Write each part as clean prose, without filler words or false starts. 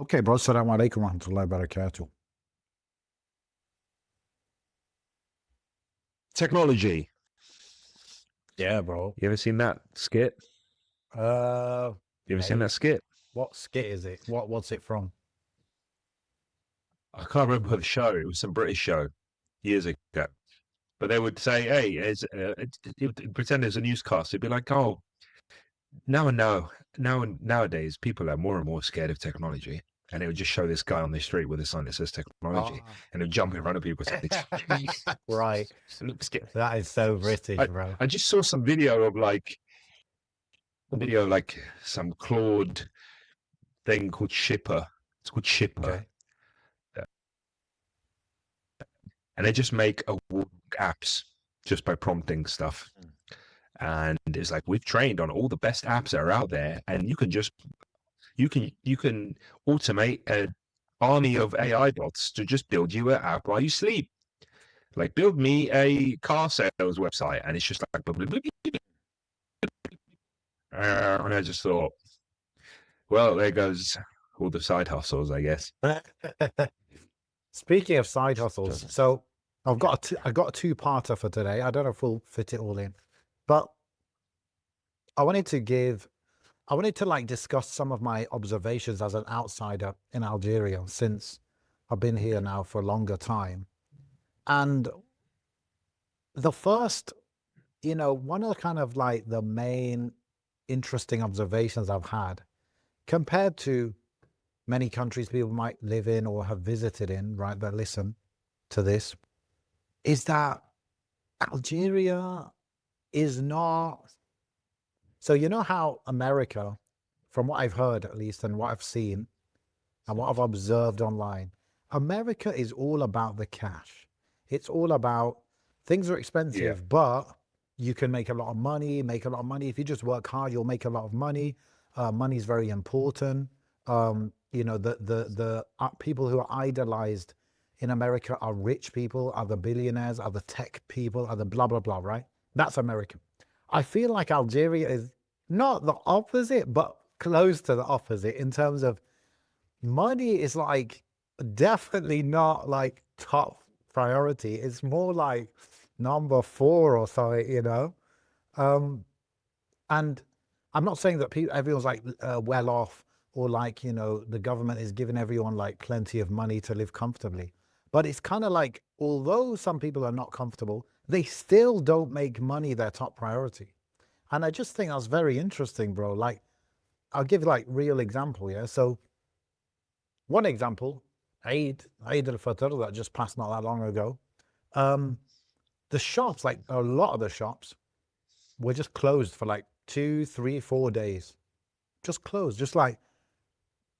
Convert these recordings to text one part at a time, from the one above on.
Okay, bro. Assalamu alaikum warahmatullahi wabarakatuh. Technology. Yeah, bro. You ever seen that skit? Uh, You ever seen that Mate, skit? what skit is it? What's it from? I can't remember the show. It was some British show years ago. But they would say, "Hey, pretend there's a newscast." It'd be like, "Oh, nowadays, people are more and more scared of technology." And it would just show this guy on the street with a sign that says technology, Ah, and he'd jump in front of people and say, right. "Look scared." That is so British, I, bro. I just saw some video of like some Claude thing called Shipper. It's called Shipper. Okay. And they just make apps just by prompting stuff. And it's like we've trained on all the best apps that are out there, and you can automate an army of AI bots to just build you an app while you sleep. Like build me a car sales website, and it's just like blah, blah, blah, and I just thought, well, there goes all the side hustles, I guess. Speaking of side hustles, so I got a two-parter for today. I don't know if we'll fit it all in, but I wanted to like discuss some of my observations as an outsider in Algeria since I've been here now for a longer time. And the first, one of the kind of like the main interesting observations I've had compared to many countries people might live in or have visited in, right, that listen to this, is that Algeria is not. So, you know how America, from what I've heard at least, and what I've seen and what I've observed online, America is all about the cash. It's all about things are Yeah. expensive, but you can make a lot of money, If you just work hard, you'll make a lot of money. Money is very important. The people who are idolized in America are rich people, are the billionaires, are the tech people, are the blah, blah, blah, right? That's America. I feel like Algeria is not the opposite, but close to the opposite in terms of money is like definitely not like top priority. It's more like number four or something. Um, and I'm not saying that everyone's like well off or like, the government is giving everyone like plenty of money to live comfortably. But it's kind of like, although some people are not comfortable, they still don't make money their top priority. And I just think that's very interesting, bro. Like, I'll give like real example, yeah? So one example, Eid al-Fitr that just passed not that long ago. Um, the shops, like a lot of the shops, were just closed for like 2, 3, 4 days. Just closed. Just like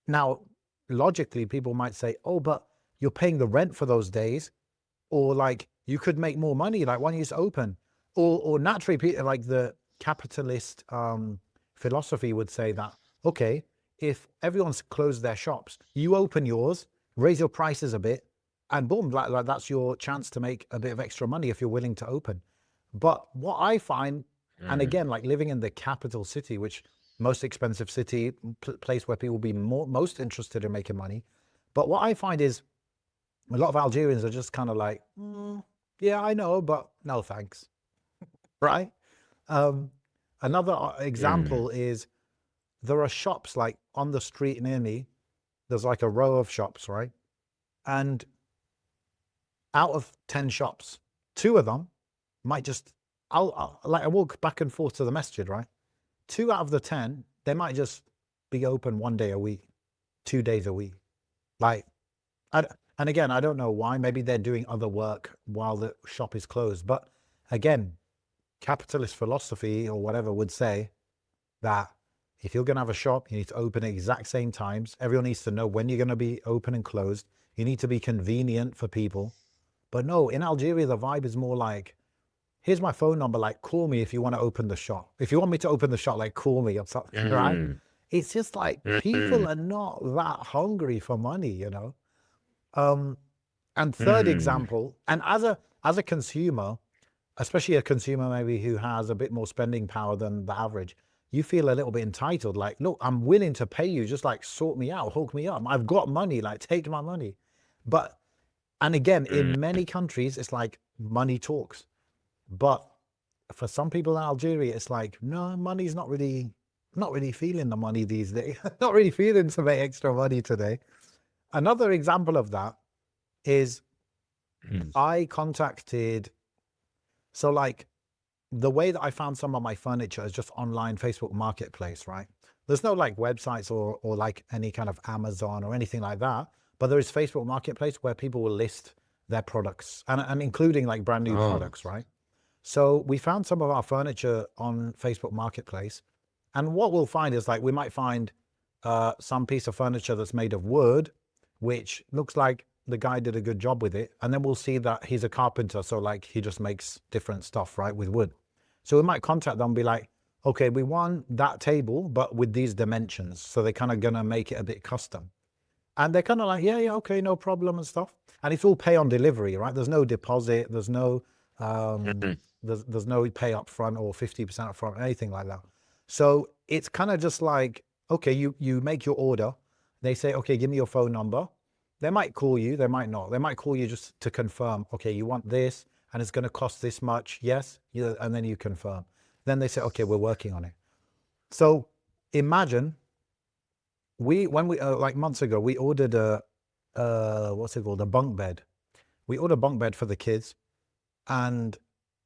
now, logically, people might say, "Oh, but you're paying the rent for those days, or like you could make more money. Like why don't you just open?" Or naturally, like the capitalist philosophy would say that, okay, if everyone's closed their shops, you open yours, raise your prices a bit, and boom, like that's your chance to make a bit of extra money if you're willing to open. But what I find, and again, like living in the capital city, which most expensive city, place where people will be most interested in making money. But what I find is a lot of Algerians are just kind of like, yeah, I know, but no thanks, right? Another example is there are shops like on the street near me. There's like a row of shops, right? And out of 10 shops, 2 of them might just, I walk back and forth to the masjid, right? 2 out of the 10, they might just be open 1 day a week, 2 days a week. Like, and again, I don't know why. Maybe they're doing other work while the shop is closed. But again, capitalist philosophy or whatever would say that if you're going to have a shop, you need to open at exact same times. Everyone needs to know when you're going to be open and closed. You need to be convenient for people. But no, in Algeria, the vibe is more like, here's my phone number, like call me if you want to open the shop. If you want me to open the shop, like call me or something, right? It's just like people are not that hungry for money. And third example, and as a consumer, especially a consumer maybe who has a bit more spending power than the average, you feel a little bit entitled. Like, look, I'm willing to pay you, just like sort me out, hook me up. I've got money, like take my money. But, and again, Mm. in many countries, it's like money talks. But for some people in Algeria, it's like, no, money's not really feeling the money these days. Not really feeling to make extra money today. Another example of that is Mm. I contacted, so like the way that I found some of my furniture is just online Facebook Marketplace, right? There's no like websites or like any kind of Amazon or anything like that. But there is Facebook Marketplace where people will list their products and including like brand new Oh, products, right? So we found some of our furniture on Facebook Marketplace. And what we'll find is like we might find some piece of furniture that's made of wood, which looks like the guy did a good job with it. And then we'll see that he's a carpenter. So like he just makes different stuff, right, with wood. So we might contact them and be like, okay, we want that table, but with these dimensions. So they're kind of going to make it a bit custom. And they're kind of like, yeah, yeah, okay, no problem and stuff. And it's all pay on delivery, right? There's no deposit. There's no, mhm. there's no pay up front or 50% up front, anything like that. So it's kind of just like, okay, you make your order. They say, okay, give me your phone number. They might call you, they might not. They might call you just to confirm, okay, you want this and it's going to cost this much. Yes. Yeah, and then you confirm. Then they say, okay, we're working on it. So imagine when we like months ago, we ordered a what's it called? A bunk bed. We ordered a bunk bed for the kids and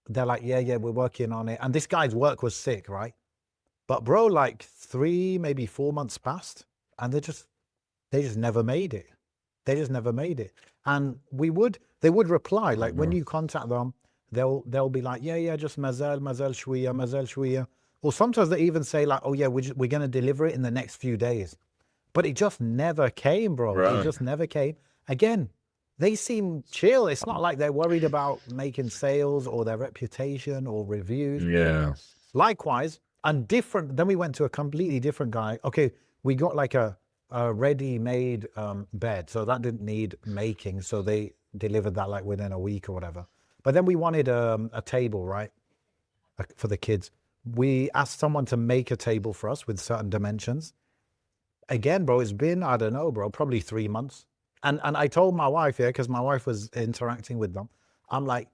they're like, yeah, yeah, we're working on it. And this guy's work was sick, right? But bro, like 3, maybe 4 months passed and they just never made it. They just never made it. And they would reply, like when Oh, you contact them, they'll be like, yeah, yeah, just mazal shwiya, mazal shwiya. Or sometimes they even say like, oh yeah, we're going to deliver it in the next few days. But it just never came, bro. It right. just never came. Again, they seem chill. It's not like they're worried about making sales or their reputation or reviews. Yeah. Likewise, and different. Then we went to a completely different guy. Okay, we got like a ready-made bed, so that didn't need making. So they delivered that like within a week or whatever. But then we wanted a table, right, for the kids. We asked someone to make a table for us with certain dimensions. Again, bro, it's been, I don't know, bro, probably 3 months. And I told my wife, yeah, because my wife was interacting with them. I'm like,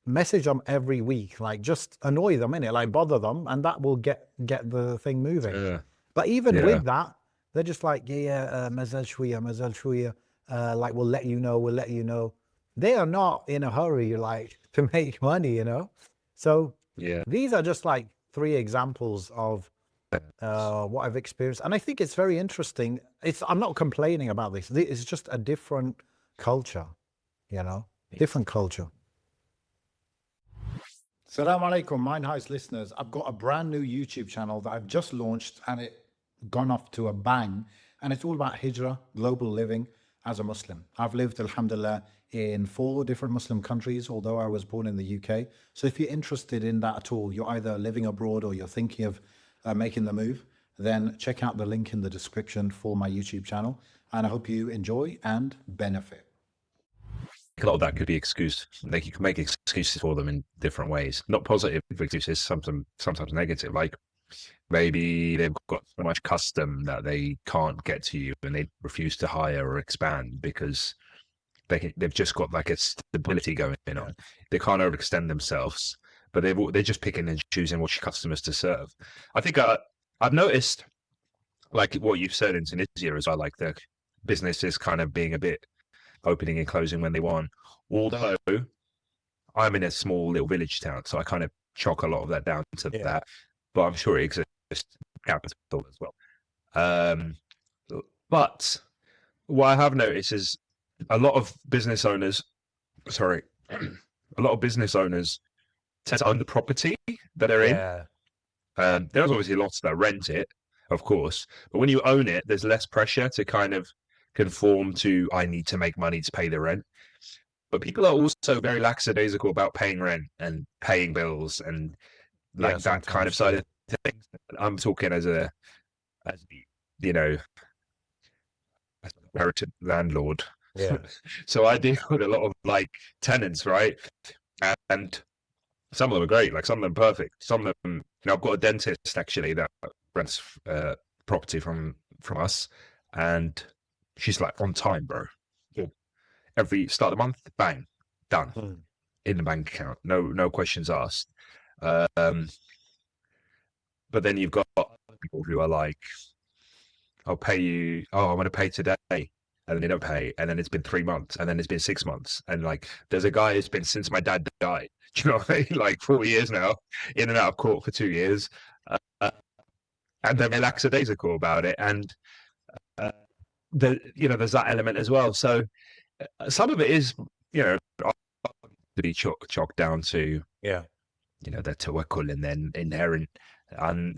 message them every week, like just annoy them, innit? Like bother them, and that will get the thing moving. Yeah. But even Yeah. with that, they're just like, yeah, yeah, mazal shwiya, like we'll let you know, we'll let you know. They are not in a hurry, like to make money, you know? So Yeah. these are just like 3 examples of what I've experienced. And I think it's very interesting. I'm not complaining about this. It's just a different culture, you know, different culture. Assalamu alaikum, Mind Heist listeners. I've got a brand new YouTube channel that I've just launched and it gone off to a bang. And it's all about hijrah, global living as a Muslim. I've lived, alhamdulillah, in 4 different Muslim countries, although I was born in the UK. So if you're interested in that at all, you're either living abroad or you're thinking of making the move, then check out the link in the description for my YouTube channel. And I hope you enjoy and benefit. A lot of that could be excused. Like you can make excuses for them in different ways, not positive excuses, sometimes negative. Like maybe they've got so much custom that they can't get to you and they refuse to hire or expand because they've just got like a stability going on. They can't overextend themselves, but they're just picking and choosing which customers to serve. I think I've noticed, like what you've said in Tunisia as well, like the businesses kind of being a bit opening and closing when they want. Although I'm in a small little village town, so I kind of chalk a lot of that down to that. But I'm sure it exists capital as well. But what I have noticed is a lot of business owners, sorry, a lot of business owners tend to own the property that they're in. There's obviously lots that rent it, of course, but when you own it, there's less pressure to kind of conform to, I need to make money to pay the rent. But people are also very lackadaisical about paying rent and paying bills and like that kind of side of things. I'm talking as you know, as a inherited landlord. Yeah. So I deal with a lot of like tenants, right? And some of them are great, like some of them perfect. Some of them, I've got a dentist actually that rents property from us, and she's like on time, bro. Every start of the month, bang, done in the bank account. No questions asked. But then you've got people who are like, I'll pay you. Oh, I'm going to pay today. And then they don't pay. And then it's been 3 months. And then it's been 6 months. And like, there's a guy who's been since my dad died. Do you know what I mean? Like 4 years now, in and out of court for 2 years. And they're lackadaisical about it. And, there's that element as well. So some of it is, to be chalked down to, Yeah. their tawakkul and then inherent, I don't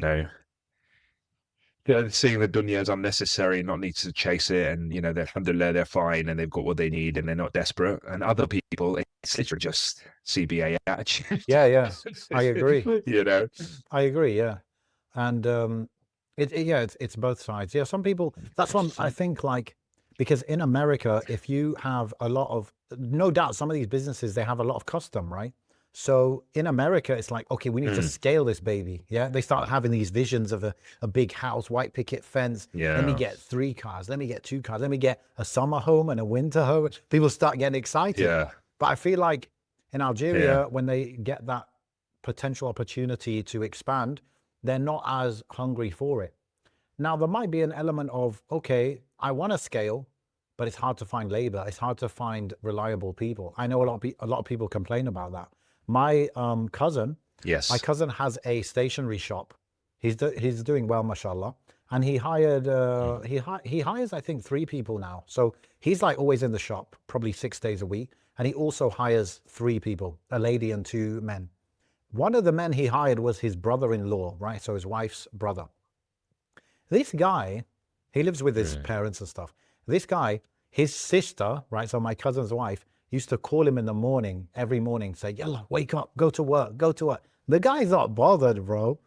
know, seeing the dunya as unnecessary, not need to chase it, and they're alhamdulillah, they're fine and they've got what they need and they're not desperate. And other people, it's literally just CBA attitude. Yeah, I agree. I agree. Yeah, and it's both sides. Yeah, some people. That's one I think, like, because in America, if you have a lot of, no doubt, some of these businesses, they have a lot of custom, right? So in America, it's like, okay, we need to scale this baby. Yeah. They start having these visions of a big house, white picket fence. Yeah. Let me get 3 cars. Let me get 2 cars. Let me get a summer home and a winter home. People start getting excited. Yeah. But I feel like in Algeria, when they get that potential opportunity to expand, they're not as hungry for it. Now, there might be an element of, okay, I want to scale, but it's hard to find labor. It's hard to find reliable people. I know a lot of people complain about that. My cousin, Yes. my cousin has a stationery shop. He's doing well, mashallah. And he hired, he hires, I think, 3 people now. So he's like always in the shop, probably 6 days a week. And he also hires 3 people, a lady and 2 men. One of the men he hired was his brother-in-law, right? So his wife's brother. This guy, he lives with his parents and stuff. This guy, his sister, right? So my cousin's wife used to call him in the morning, every morning, say, "Yalla, wake up, go to work, go to work." The guy's not bothered, bro.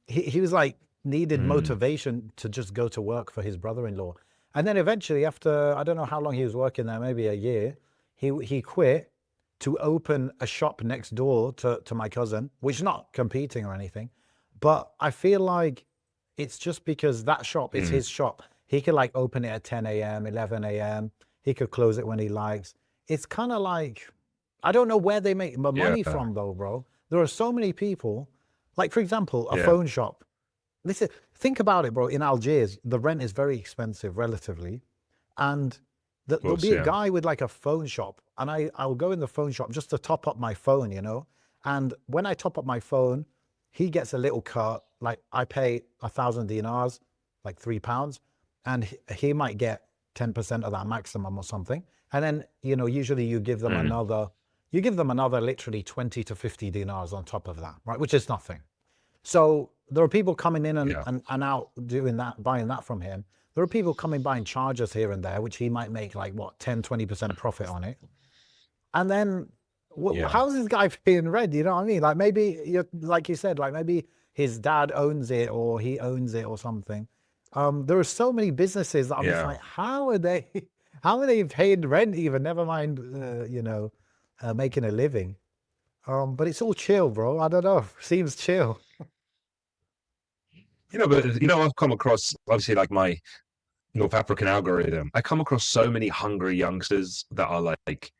He was like, needed motivation to just go to work for his brother-in-law. And then eventually, after, I don't know how long he was working there, maybe a year, he quit to open a shop next door to my cousin, which is not competing or anything. But I feel like it's just because that shop is his shop. He could like open it at 10 a.m., 11 a.m. He could close it when he likes. It's kind of like, I don't know where they make money from though, bro. There are so many people, like for example, a phone shop. Listen, think about it, bro. In Algiers, the rent is very expensive relatively. And there'll be a guy with like a phone shop, and I'll go in the phone shop just to top up my phone, And when I top up my phone, he gets a little cut. Like I pay 1,000 dinars, like £3, and he might get 10% of that maximum or something. And then, usually you give them another literally 20 to 50 dinars on top of that, right? Which is nothing. So there are people coming in and out doing that, buying that from him. There are people coming buying chargers here and there, which he might make like 10, 20% profit on it. And then how's this guy paying rent? You know what I mean? Like maybe, like you said, like maybe his dad owns it or he owns it or something. There are so many businesses that I'm just like, how are they paying rent even? Never mind, making a living. But it's all chill, bro. I don't know. Seems chill. But I've come across, obviously, like my North African algorithm. I come across so many hungry youngsters that are like,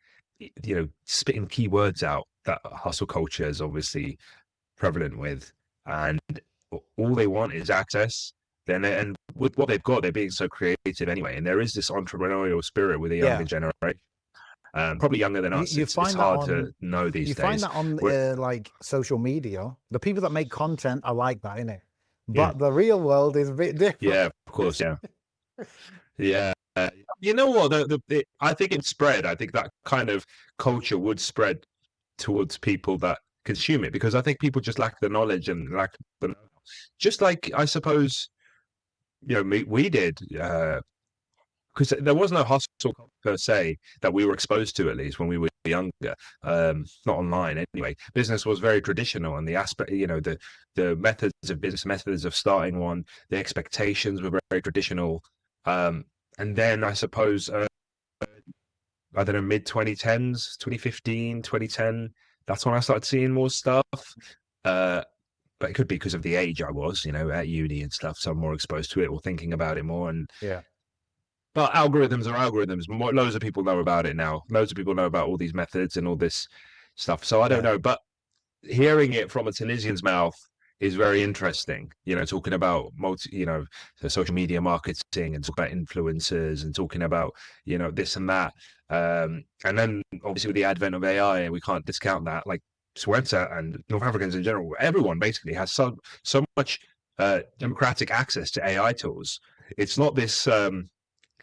spitting keywords out that hustle culture is obviously prevalent with, and all they want is access. And with what they've got, they're being so creative anyway. And there is this entrepreneurial spirit with the younger generation. Probably younger than us. It's hard to know these days. You find that on like social media. The people that make content are like that, innit? But the real world is a bit different. Yeah, of course. Yeah. Yeah. You know what? I think it's spread. I think that kind of culture would spread towards people that consume it, because I think people just lack the knowledge and lack the know-how. Just like, I suppose, we did, because there was no hustle per se that we were exposed to, at least when we were younger, not online anyway. Business was very traditional, and the aspect, the methods of business, methods of starting one, the expectations were very traditional. And then I suppose, I don't know, mid 2010s, 2015, 2010, that's when I started seeing more stuff. But but it could be because of the age I was, at uni and stuff. So I'm more exposed to it or thinking about it more. But algorithms are algorithms. Loads of people know about it now. Loads of people know about all these methods and all this stuff. So I don't know, but hearing it from a Tunisian's mouth is very interesting. Talking about the social media marketing and talking about influencers and talking about this and that. And then obviously with the advent of AI, we can't discount that. Like Sweta and North Africans in general, everyone basically has so much democratic access to AI tools. It's not this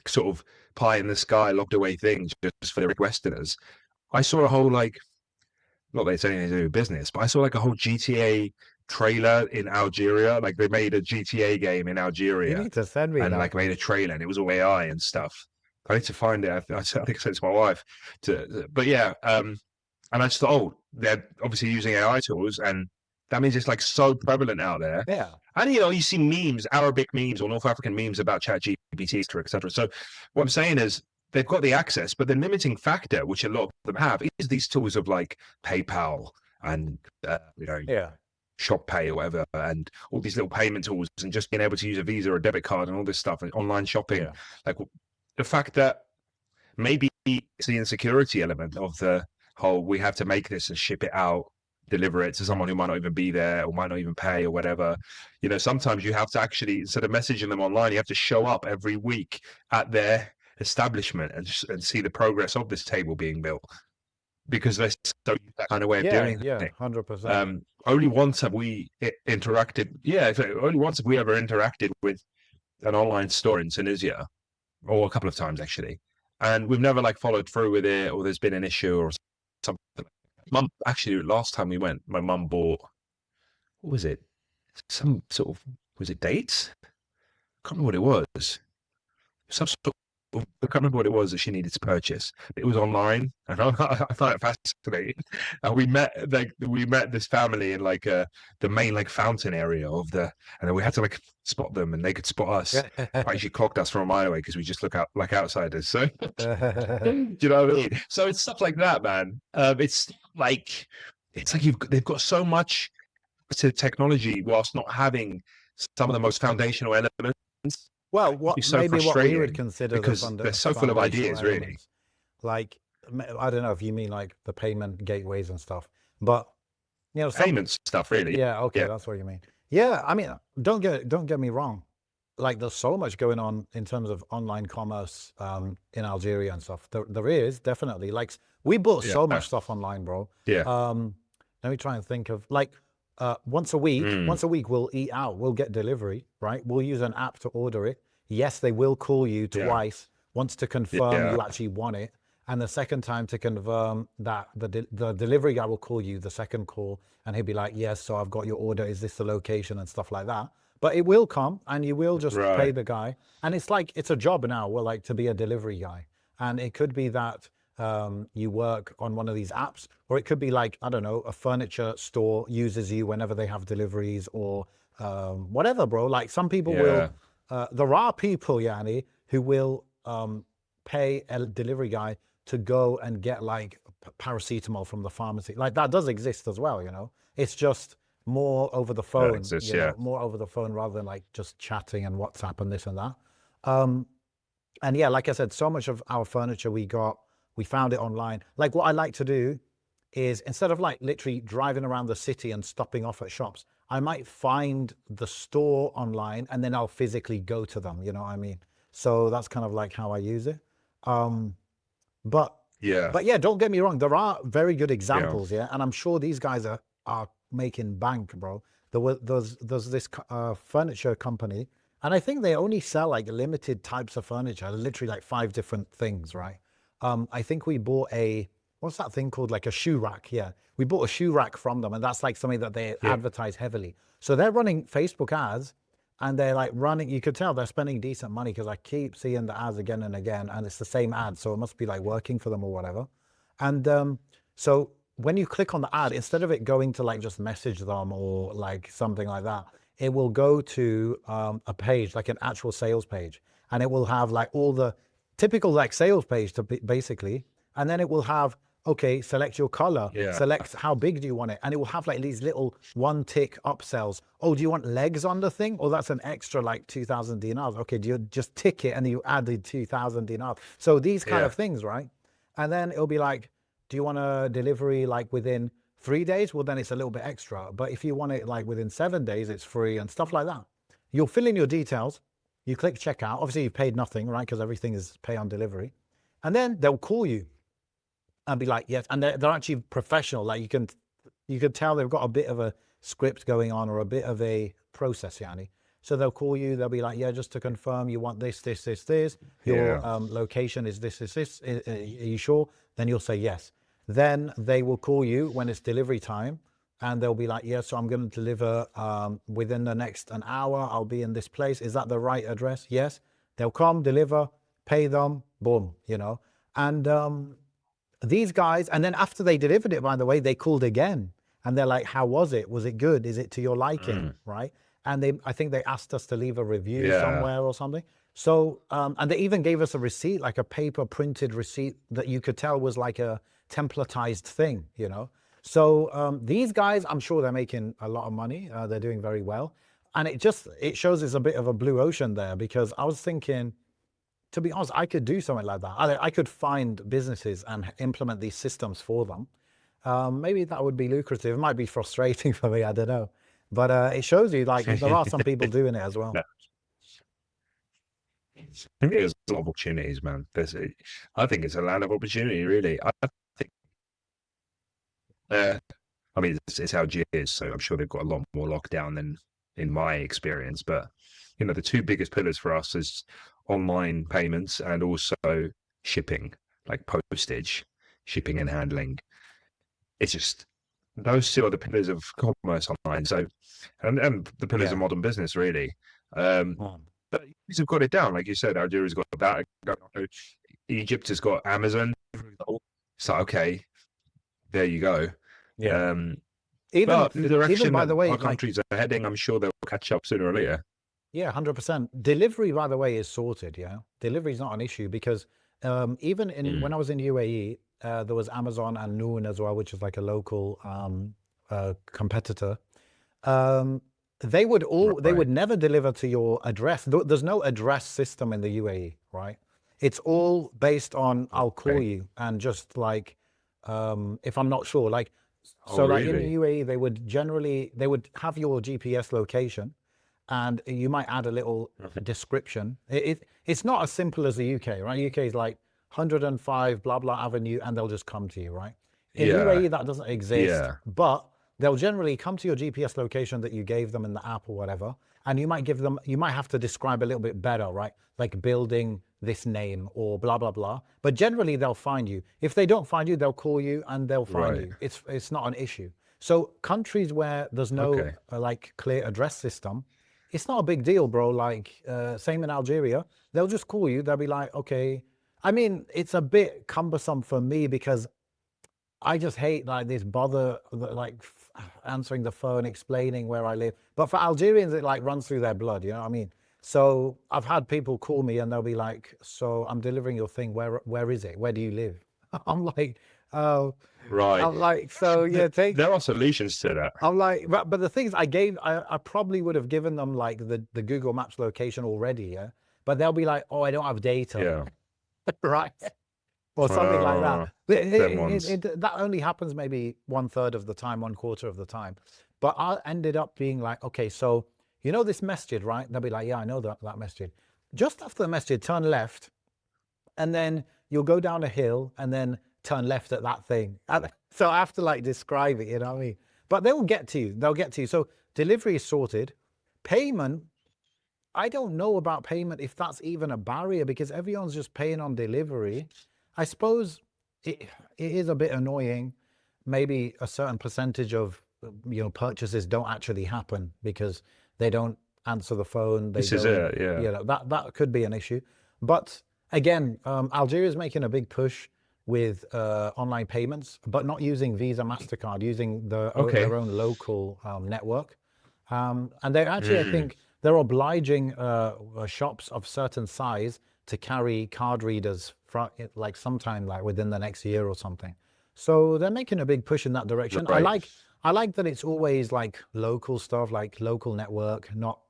sort of pie in the sky locked away thing just for the Westerners. I saw a whole not that it's anything to do with business, but I saw a whole GTA trailer in Algeria. Like they made a GTA game in Algeria. You need to send me and that. made a trailer, and it was all AI and stuff. I need to find it. I think I sent it to my wife. But yeah, and I just thought, they're obviously using AI tools, and that means it's so prevalent out there. Yeah. And you see memes, Arabic memes or North African memes about ChatGPT, etc. So what I'm saying is, they've got the access, but the limiting factor, which a lot of them have, is these tools of PayPal and Shop Pay or whatever, and all these little payment tools, and just being able to use a Visa or a debit card and all this stuff, and online shopping. The fact that maybe it's the insecurity element of the whole, we have to make this and ship it out, deliver it to someone who might not even be there or might not even pay or whatever. Sometimes you have to actually, instead of messaging them online, you have to show up every week at their establishment and see the progress of this table being built, because they're so that kind of way of doing it. 100%. Only once have we interacted. Only once have we ever interacted with an online store in Tunisia, or a couple of times actually, and we've never followed through with it, or there's been an issue or something. Mum, actually, last time we went, my mum bought, what was it? Some sort of, was it dates? I can't remember what it was. Some sort of, I can't remember what it was that she needed to purchase. It was online, and I thought it fascinating. And we met this family in the main fountain area of and then we had to spot them, and they could spot us. Actually clocked us from a mile away because we just look out like outsiders. So do you know what I mean? So it's stuff like that, man. It's like they've got so much to technology whilst not having some of the most foundational elements. Well, what we would consider, because they're so full of ideas, really. I don't know if you mean the payment gateways and stuff, but payment stuff, really. Yeah, okay, that's what you mean. Yeah, I mean, don't get me wrong. There's so much going on in terms of online commerce in Algeria and stuff. There is definitely we bought so much stuff online, bro. Yeah. Let me try and think of once a week we'll eat out, we'll get delivery, right? We'll use an app to order it. Yes, they will call you twice, once to confirm you actually want it, and the second time to confirm that the delivery guy will call you the second call, and he'll be like, yes, so I've got your order, is this the location, and stuff like that. But it will come, and you will just pay the guy, and it's a job now, well, to be a delivery guy. And it could be that you work on one of these apps, or it could be I don't know, a furniture store uses you whenever they have deliveries, or whatever, bro. Some people will, there are people, Yanni, who will pay a delivery guy to go and get paracetamol from the pharmacy. That does exist as well, It's just more over the phone, more over the phone rather than just chatting and WhatsApp and this and that. And yeah, like I said, so much of our furniture we found it online. What I like to do is, instead of literally driving around the city and stopping off at shops, I might find the store online and then I'll physically go to them, you know what I mean? So that's kind of how I use it. But yeah, don't get me wrong, there are very good examples, and I'm sure these guys are making bank, bro. There's this furniture company, and I think they only sell limited types of furniture, literally 5 different things, right? I think we bought what's that thing called? A shoe rack. Yeah. We bought a shoe rack from them, and that's something that they advertise heavily. So they're running Facebook ads, and they're running, you could tell they're spending decent money, because I keep seeing the ads again and again, and it's the same ad. So it must be working for them or whatever. And so when you click on the ad, instead of it going to just message them or something like that, it will go to a page, an actual sales page. And it will have all the typical sales page, to basically, and then it will have okay, select your color, Yeah. select how big do you want it, and it will have like these little one tick upsells. Oh, do you want legs on the thing? Oh, that's an extra like 2,000 dinars. Okay, do you just tick it and you add the 2,000 dinars? So these kind Yeah. of things, right? And then it'll be like, do you want a delivery like within 3 days? Well, then it's a little bit extra. But if you want it like within 7 days, it's free and stuff like that. You'll fill in your details. You click checkout. Obviously, you've paid nothing, right? Because everything is pay on delivery. And then they'll call you and be like, yes. And they're actually professional. Like you can tell they've got a bit of a script going on or a bit of a process, yani. So they'll call you. They'll be like, yeah, just to confirm, you want this, this, this, this. Your Yeah. location is this, this, this. Are you sure? Then you'll say yes. Then they will call you when it's delivery time, and they'll be like, yeah, so I'm going to deliver within the next an hour. I'll be in this place. Is that the right address? Yes. They'll come, deliver, pay them, boom, you know. And these guys, and then after they delivered it, by the way, they called again and they're like, how was it? Was it good? Is it to your liking? Right. And I think they asked us to leave a review Yeah. somewhere or something. So, and they even gave us a receipt, like a paper printed receipt that you could tell was like a templatized thing, you know? So these guys, I'm sure they're making a lot of money. They're doing very well. And it shows it's a bit of a blue ocean there, because I was thinking, to be honest, I could do something like that. I could find businesses and implement these systems for them. Maybe that would be lucrative. It might be frustrating for me. I don't know. But it shows you like there are some people doing it as well. No. I think there's a lot of opportunities, man. I think it's a land of opportunity, really. I think, I mean, it's Algiers, so I'm sure they've got a lot more lockdown than in my experience. But you know, the two biggest pillars for us is online payments and also shipping, like postage, shipping and handling. It's just those two are the pillars of commerce online. So, and the pillars Yeah. of modern business, really. But you've got it down, like you said. Algeria's got that. Egypt has got Amazon. So okay, there you go. Yeah. But the direction by that the way, our like, countries are heading, I'm sure they'll catch up sooner or later. yeah, 100%. Delivery, by the way, is sorted. Yeah. Delivery is not an issue because even when I was in UAE, there was Amazon and Noon as well, which is like a local competitor. They would never deliver to your address. There's no address system in the UAE, right? It's all based on I'll call you and just like if I'm not sure, like so like in really? UAE they would have your GPS location and you might add a little description. It's not as simple as the UK, right? UK is like 105 blah blah avenue and they'll just come to you, right? In Yeah. UAE that doesn't exist, Yeah. but they'll generally come to your GPS location that you gave them in the app or whatever, and you might have to describe a little bit better, right? Like building this name or blah blah blah. But generally they'll find you. If they don't find you, they'll call you and they'll find Right. you. It's not an issue. So countries where there's no Okay. like clear address system, it's not a big deal, bro. Like same in Algeria, they'll just call you. They'll be like, okay. I mean, it's a bit cumbersome for me because I just hate like this bother like answering the phone, explaining where I live. But for Algerians, it like runs through their blood. You know what I mean? So I've had people call me and they'll be like, "So I'm delivering your thing. Where is it? Where do you live?" I'm like, "Oh." Right. I'm like, "So yeah, take." There are solutions to that. I'm like, but the things I probably would have given them like the Google Maps location already, yeah. But they'll be like, "Oh, I don't have data," Yeah. right? Or something like that. Them ones. That only happens maybe 1/3 of the time, 1/4 of the time. But I ended up being like, okay, so you know this masjid, right? They'll be like, yeah, I know that masjid. Just after the masjid, turn left, and then you'll go down a hill, and then turn left at that thing. So I have to like describe it, you know what I mean? But they will get to you. They'll get to you. So delivery is sorted. Payment, I don't know about payment if that's even a barrier because everyone's just paying on delivery. I suppose it is a bit annoying. Maybe a certain percentage of purchases don't actually happen because they don't answer the phone. This is it. Yeah. You know, that could be an issue. But again, Algeria is making a big push with online payments, but not using Visa, MasterCard, using their own local network. And they're actually, I think, they're obliging shops of certain size to carry card readers like sometime like within the next year or something. So they're making a big push in that direction. Right. I like that it's always like local stuff, like local network, not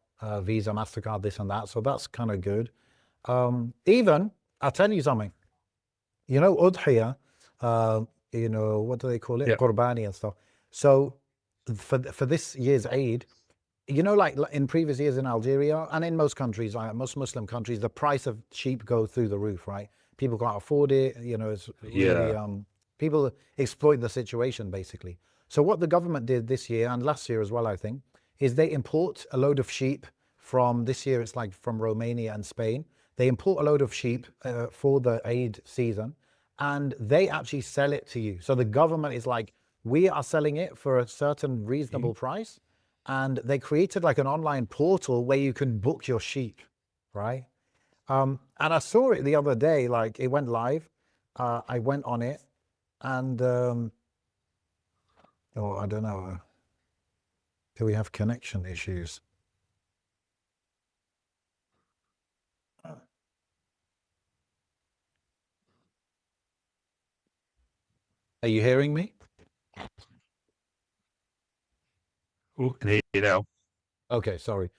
Visa, MasterCard, this and that. So that's kind of good. Even I'll tell you something. You know, Udhiya, uh, you know, what do they call it? Yeah. Qurbani and stuff. So for this year's Eid, you know, like in previous years in Algeria and in most countries, like most Muslim countries, the price of sheep go through the roof, right? People can't afford it. You know, it's really Yeah. people exploit the situation basically. So what the government did this year and last year as well, I think, is they import a load of sheep from this year. It's like from Romania and Spain. They import a load of sheep for the Eid season, and they actually sell it to you. So the government is like, we are selling it for a certain reasonable price, and they created like an online portal where you can book your sheep, right? And I saw it the other day, like it went live. I went on it, and oh, I don't know. Do we have connection issues? Are you hearing me? Oh, can hear you now. Okay, sorry.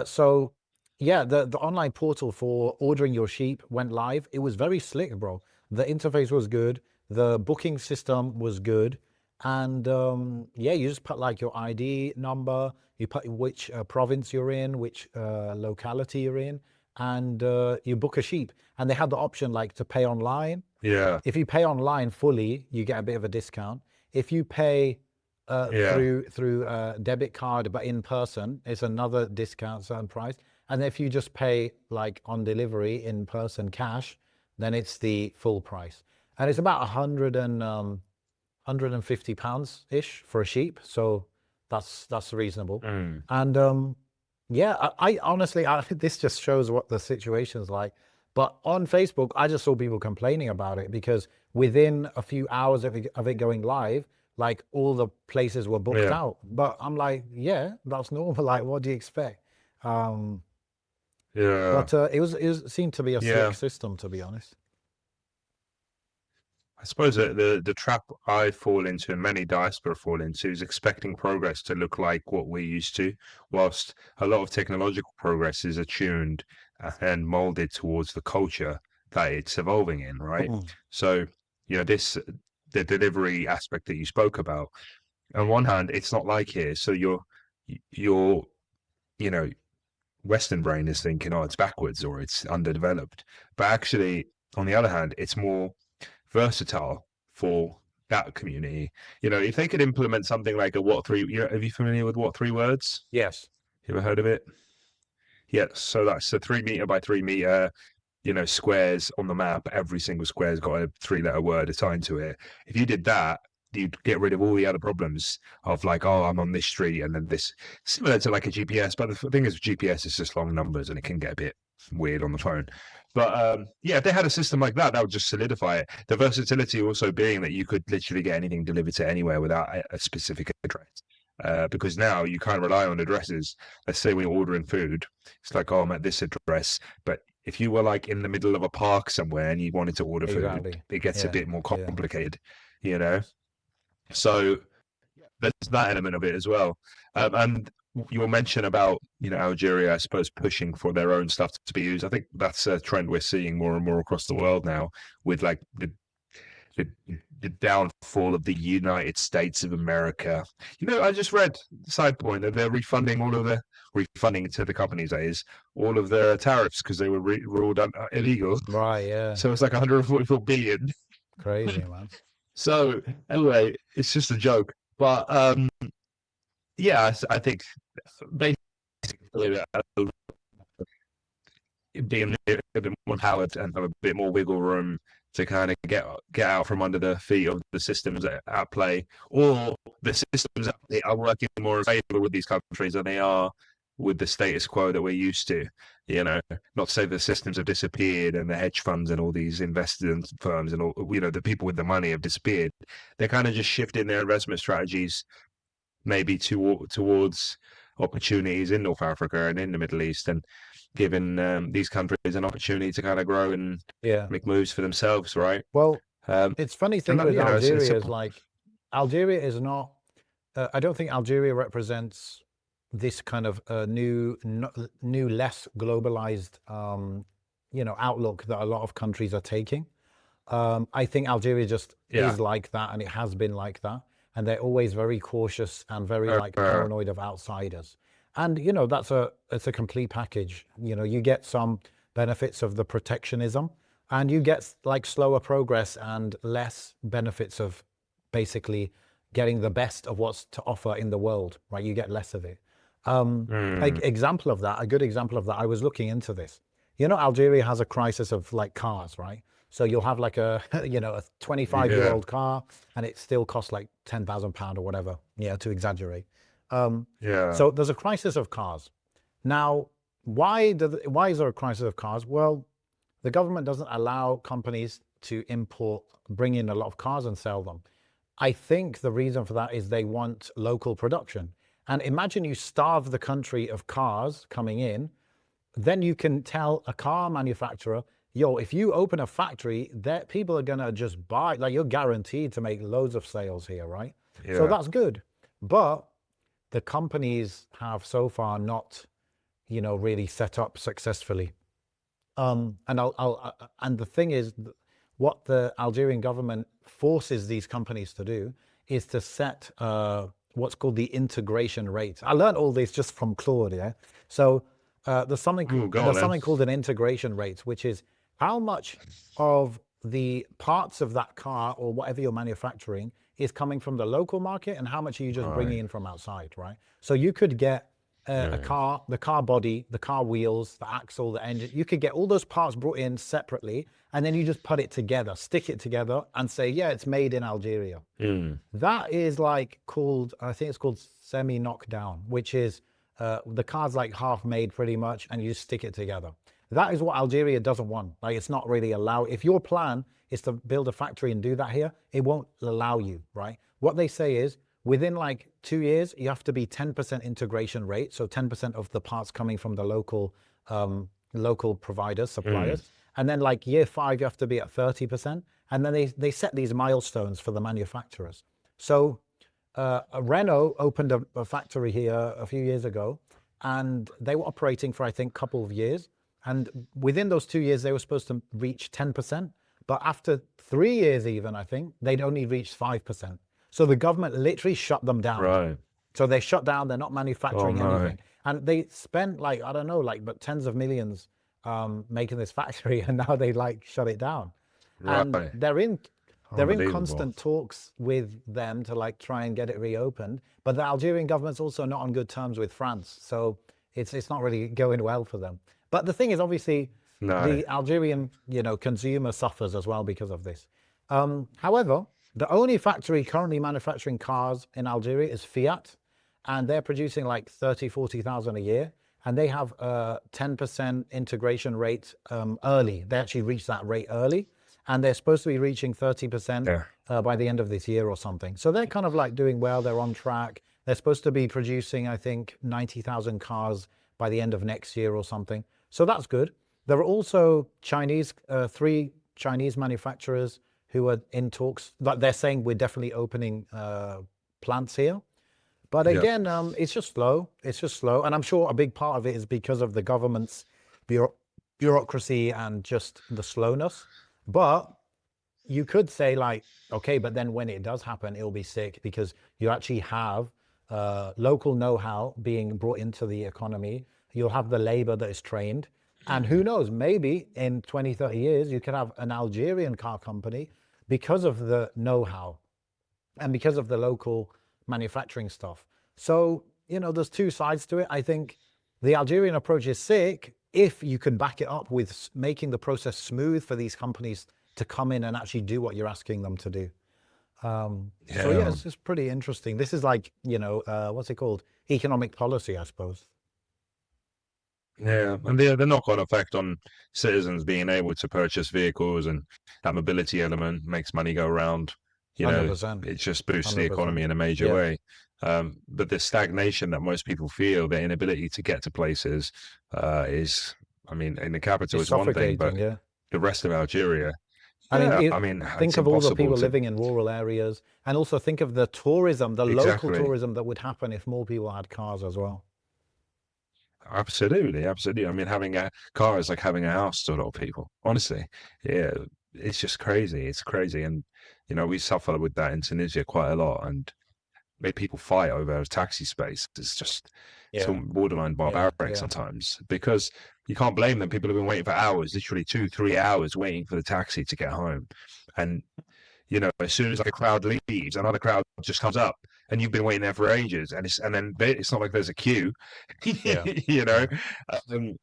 So yeah, the online portal for ordering your sheep went live. It was very slick, bro. The interface was good. The booking system was good. And yeah, you just put like your ID number, you put which province you're in, which locality you're in, and you book a sheep. And they had the option like to pay online. Yeah. If you pay online fully, you get a bit of a discount. If you pay Yeah. through debit card but in person, it's another discount, certain price. And if you just pay like on delivery in person cash, then it's the full price. And it's about 150 pounds ish for a sheep, so that's reasonable. Mm. And yeah, I honestly, this just shows what the situation's like. But on Facebook, I just saw people complaining about it because within a few hours of it going live, like all the places were booked Yeah. out. But I'm like, yeah, that's normal. Like, what do you expect? Um, Yeah. but it seemed to be a Yeah. slick system, to be honest. I suppose that the trap I fall into and many diaspora fall into is expecting progress to look like what we're used to, whilst a lot of technological progress is attuned and molded towards the culture that it's evolving in, right? Mm. So, the delivery aspect that you spoke about, on one hand, it's not like here. So your, you know, Western brain is thinking, oh, it's backwards or it's underdeveloped. But actually, on the other hand, it's more versatile for that community. If they could implement something like a what three, are you familiar with what three words? Yes. You ever heard of it? Yeah. So that's a 3 meter by 3 meter, squares on the map. Every single square's got a 3 letter word assigned to it. If you did that, you'd get rid of all the other problems of like, oh, I'm on this street and then this, similar to like a GPS. But the thing is, GPS is just long numbers and it can get a bit weird on the phone. But yeah, if they had a system like that, that would just solidify it. The versatility also being that you could literally get anything delivered to anywhere without a specific address. Because now you can't rely on addresses. Let's say we're ordering food, it's like, oh, I'm at this address. But if you were like in the middle of a park somewhere and you wanted to order food, Exactly. it gets a Yeah. bit more Yeah. complicated, you know? So there's that element of it as well. And your mention about, Algeria, I suppose, pushing for their own stuff to be used. I think that's a trend we're seeing more and more across the world now with like the, the downfall of the United States of America. I just read, side point, that they're refunding refunding to the companies, that is, all of their tariffs because they were ruled illegal. Right. Yeah. So it's like 144 billion. Crazy, man. So anyway, it's just a joke. But yeah, I think basically being a bit more empowered and have a bit more wiggle room to kind of get out from under the feet of the systems at play, or the systems that are working more in favor with these countries than they are with the status quo that we're used to. Not to say the systems have disappeared and the hedge funds and all these investment firms and all, the people with the money have disappeared. They're kind of just shifting their investment strategies maybe towards opportunities in North Africa and in the Middle East, and giving these countries an opportunity to kind of grow and Yeah. make moves for themselves, right? Well, It's funny And thing with it's Algeria a, is like, Algeria is not. I don't think Algeria represents this kind of new, less globalized, outlook that a lot of countries are taking. I think Algeria just yeah, is like that, and it has been like that, and they're always very cautious and very like uh, paranoid of outsiders. And it's a complete package. You get some benefits of the protectionism, and you get like slower progress and less benefits of basically getting the best of what's to offer in the world, right? You get less of it. mm, Example of that, a good example of that, I was looking into this. Algeria has a crisis of like cars, right? So you'll have like a a 25-year yeah, old car, and it still costs like £10,000 or whatever, to exaggerate. Um, yeah, so there's a crisis of cars. Now, why is there a crisis of cars? Well, the government doesn't allow companies to bring in a lot of cars and sell them. I think the reason for that is they want local production. And imagine you starve the country of cars coming in, then you can tell a car manufacturer, yo, if you open a factory, that people are gonna just buy, like you're guaranteed to make loads of sales here, right? So yeah. that's good. But the companies have so far not, really set up successfully. And the thing is, what the Algerian government forces these companies to do is to set what's called the integration rate. I learned all this just from Claude, yeah. So there's something Ooh, go on there's then. something called an integration rate, which is how much of the parts of that car or whatever you're manufacturing is coming from the local market, and how much are you just Right. bringing in from outside, right? So you could get a Yeah. car, the car body, the car wheels, the axle, the engine. You could get all those parts brought in separately, and then you just put it together, stick it together, and say, yeah, it's made in Algeria. Mm, That is like called, I think it's called semi knockdown, which is the car's like half made pretty much, and you just stick it together. That is what Algeria doesn't want. Like, it's not really allowed. If your plan is to build a factory and do that here, it won't allow you, right? What they say is within like 2 years, you have to be 10% integration rate. So 10% of the parts coming from the local providers, mm, suppliers. And then like year 5, you have to be at 30%. And then they set these milestones for the manufacturers. So Renault opened a factory here a few years ago, and they were operating for, I think, a couple of years. And within those 2 years, they were supposed to reach 10%. But after 3 years, even, I think, they'd only reached 5%. So the government literally shut them down. right. So they shut down, they're not Oh manufacturing no. anything. And they spent like, I don't know, like, but tens of millions making this factory, and now they like shut it down. And Right. they're in Unbelievable. constant talks with them to like try and get it reopened. But the Algerian government's also not on good terms with France. So it's not really going well for them. But the thing is, obviously, No. the Algerian, consumer suffers as well because of this. However, the only factory currently manufacturing cars in Algeria is Fiat, and they're producing like 30, 40,000 a year. And they have a 10% integration rate early. They actually reached that rate early, and they're supposed to be reaching 30% Yeah. by the end of this year or something. So they're kind of like doing well. They're on track. They're supposed to be producing, I think, 90,000 cars by the end of next year or something. So that's good. There are also three Chinese manufacturers who are in talks. Like, they're saying we're definitely opening plants here. But Yeah. again, it's just slow. It's just slow. And I'm sure a big part of it is because of the government's bureau- bureaucracy and just the slowness. But you could say, like, okay, but then when it does happen, it'll be sick because you actually have local know-how being brought into the economy. You'll have the labor that is trained. And who knows, maybe in 20, 30 years, you could have an Algerian car company because of the know-how and because of the local manufacturing stuff. So, there's two sides to it. I think the Algerian approach is sick if you can back it up with making the process smooth for these companies to come in and actually do what you're asking them to do. So yeah, Yeah. it's just pretty interesting. This is like, what's it called? Economic policy, I suppose. Yeah, and the knock-on effect on citizens being able to purchase vehicles and that mobility element makes money go around. You know, 100%. it just boosts the 100%. economy in a major Yeah. way. But the stagnation that most people feel, their inability to get to places, is, I mean, in the capital It's is one thing, but suffocating. Yeah. the rest of Algeria, I mean, Yeah, I mean, think it's of all the people impossible to living in rural areas, and also think of the tourism, the local exactly. tourism that would happen if more people had cars as well. Absolutely, absolutely. I mean, having a car is like having a house to a lot of people. Honestly, yeah, it's just crazy. It's crazy, and we suffer with that in Tunisia quite a lot, and make people fight over a taxi space. It's Yeah, borderline yeah, barbaric yeah, sometimes because you can't blame them. People have been waiting for hours, literally 2, 3 hours waiting for the taxi to get home, and as soon as like a crowd leaves, another crowd just comes up, and you've been waiting there for ages, and then it's not like there's a queue, yeah, you know. yeah, Um,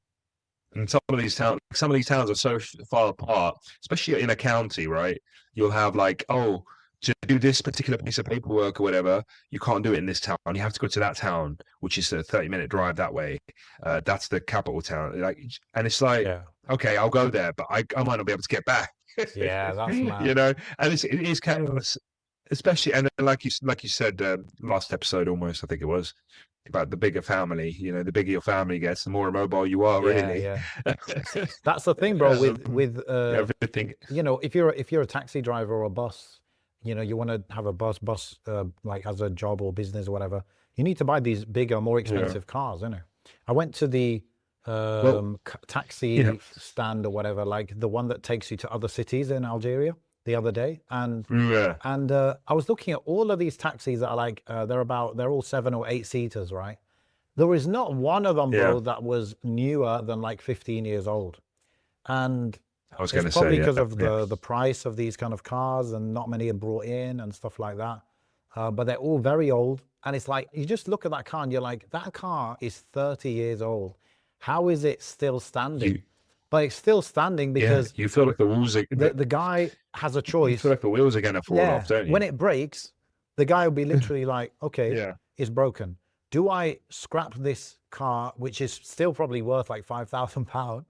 and some of these towns are so far apart, especially in a county, right? You'll have like, oh, to do this particular piece of paperwork or whatever, you can't do it in this town. You have to go to that town, which is a 30-minute drive that way. That's the capital town. Like, and it's like, yeah, okay, I'll go there, but I might not be able to get back. yeah. That's you mad. know, and it is chaos, especially, and then like you said last episode, almost I think it was about the bigger family. The bigger your family gets, the more immobile you are, Yeah, really. yeah. That's the thing, bro. With Everything. if you're a taxi driver or a bus, you want to have a bus like as a job or business or whatever. You need to buy these bigger, more Yeah. expensive cars, I went to the Well, yeah. taxi stand or whatever, like the one that takes you to other cities in Algeria the other day, and Yeah. I was looking at all of these taxis that are like they're all 7 or 8 seaters, right? There is not one of them, Yeah. bro, that was newer than like 15 years old. And I was going it's to probably say, yeah. because of Yeah. the price of these kind of cars and not many are brought in and stuff like that. But they're all very old. And it's like, you just look at that car and you're like, that car is 30 years old. How is it still standing? You, But it's still standing yeah. because You feel like the wheels are, the guy has a you feel choice. like the wheels are going to fall Yeah. off, don't When you? it breaks, the guy will be literally like, okay, Yeah. it's broken. Do I scrap this car, which is still probably worth like £5,000,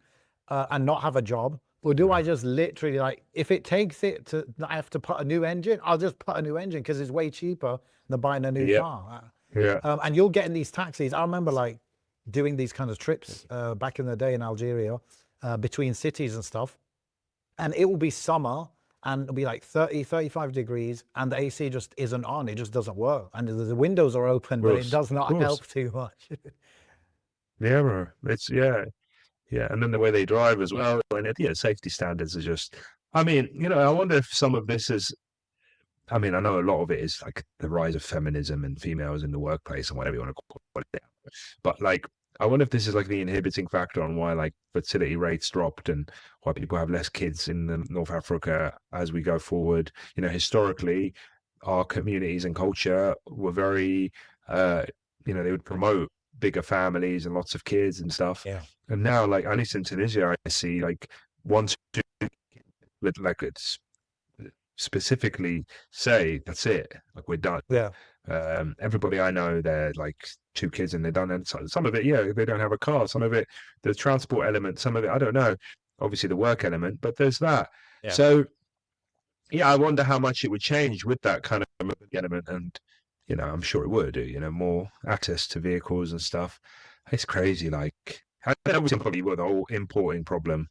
and not have a job? Or do I just literally like, if it takes it to, I have to put a new engine, I'll just put a new engine because it's way cheaper than buying a new Yeah. car. Yeah. And you'll get in these taxis. I remember like doing these kind of trips back in the day in Algeria between cities and stuff. And it will be summer and it'll be like 30, 35 degrees and the AC just isn't on. It just doesn't work. And the windows are open, but it does Of not course. help too much. Yeah, bro. It's, yeah. Yeah. And then the way they drive as well. And safety standards are just, I mean, I wonder if some of this is, I mean, I know a lot of it is like the rise of feminism and females in the workplace and whatever you want to call it. But like, I wonder if this is like the inhibiting factor on why like fertility rates dropped and why people have less kids in North Africa as we go forward. Historically, our communities and culture were very, they would promote bigger families and lots of kids and stuff. Yeah. And now, like, at least in Tunisia, I see like 1, 2, with like it's specifically say that's it, like we're done. Yeah. Everybody I know, they're like 2 kids and they're done. And some of it, yeah, they don't have a car. Some of it, the transport element. Some of it, I don't know. Obviously, the work element, but there's that. Yeah. So, yeah, I wonder how much it would change with that kind of element. And I'm sure it would. More access to vehicles and stuff. It's crazy. Like, obviously, probably with the whole importing problem.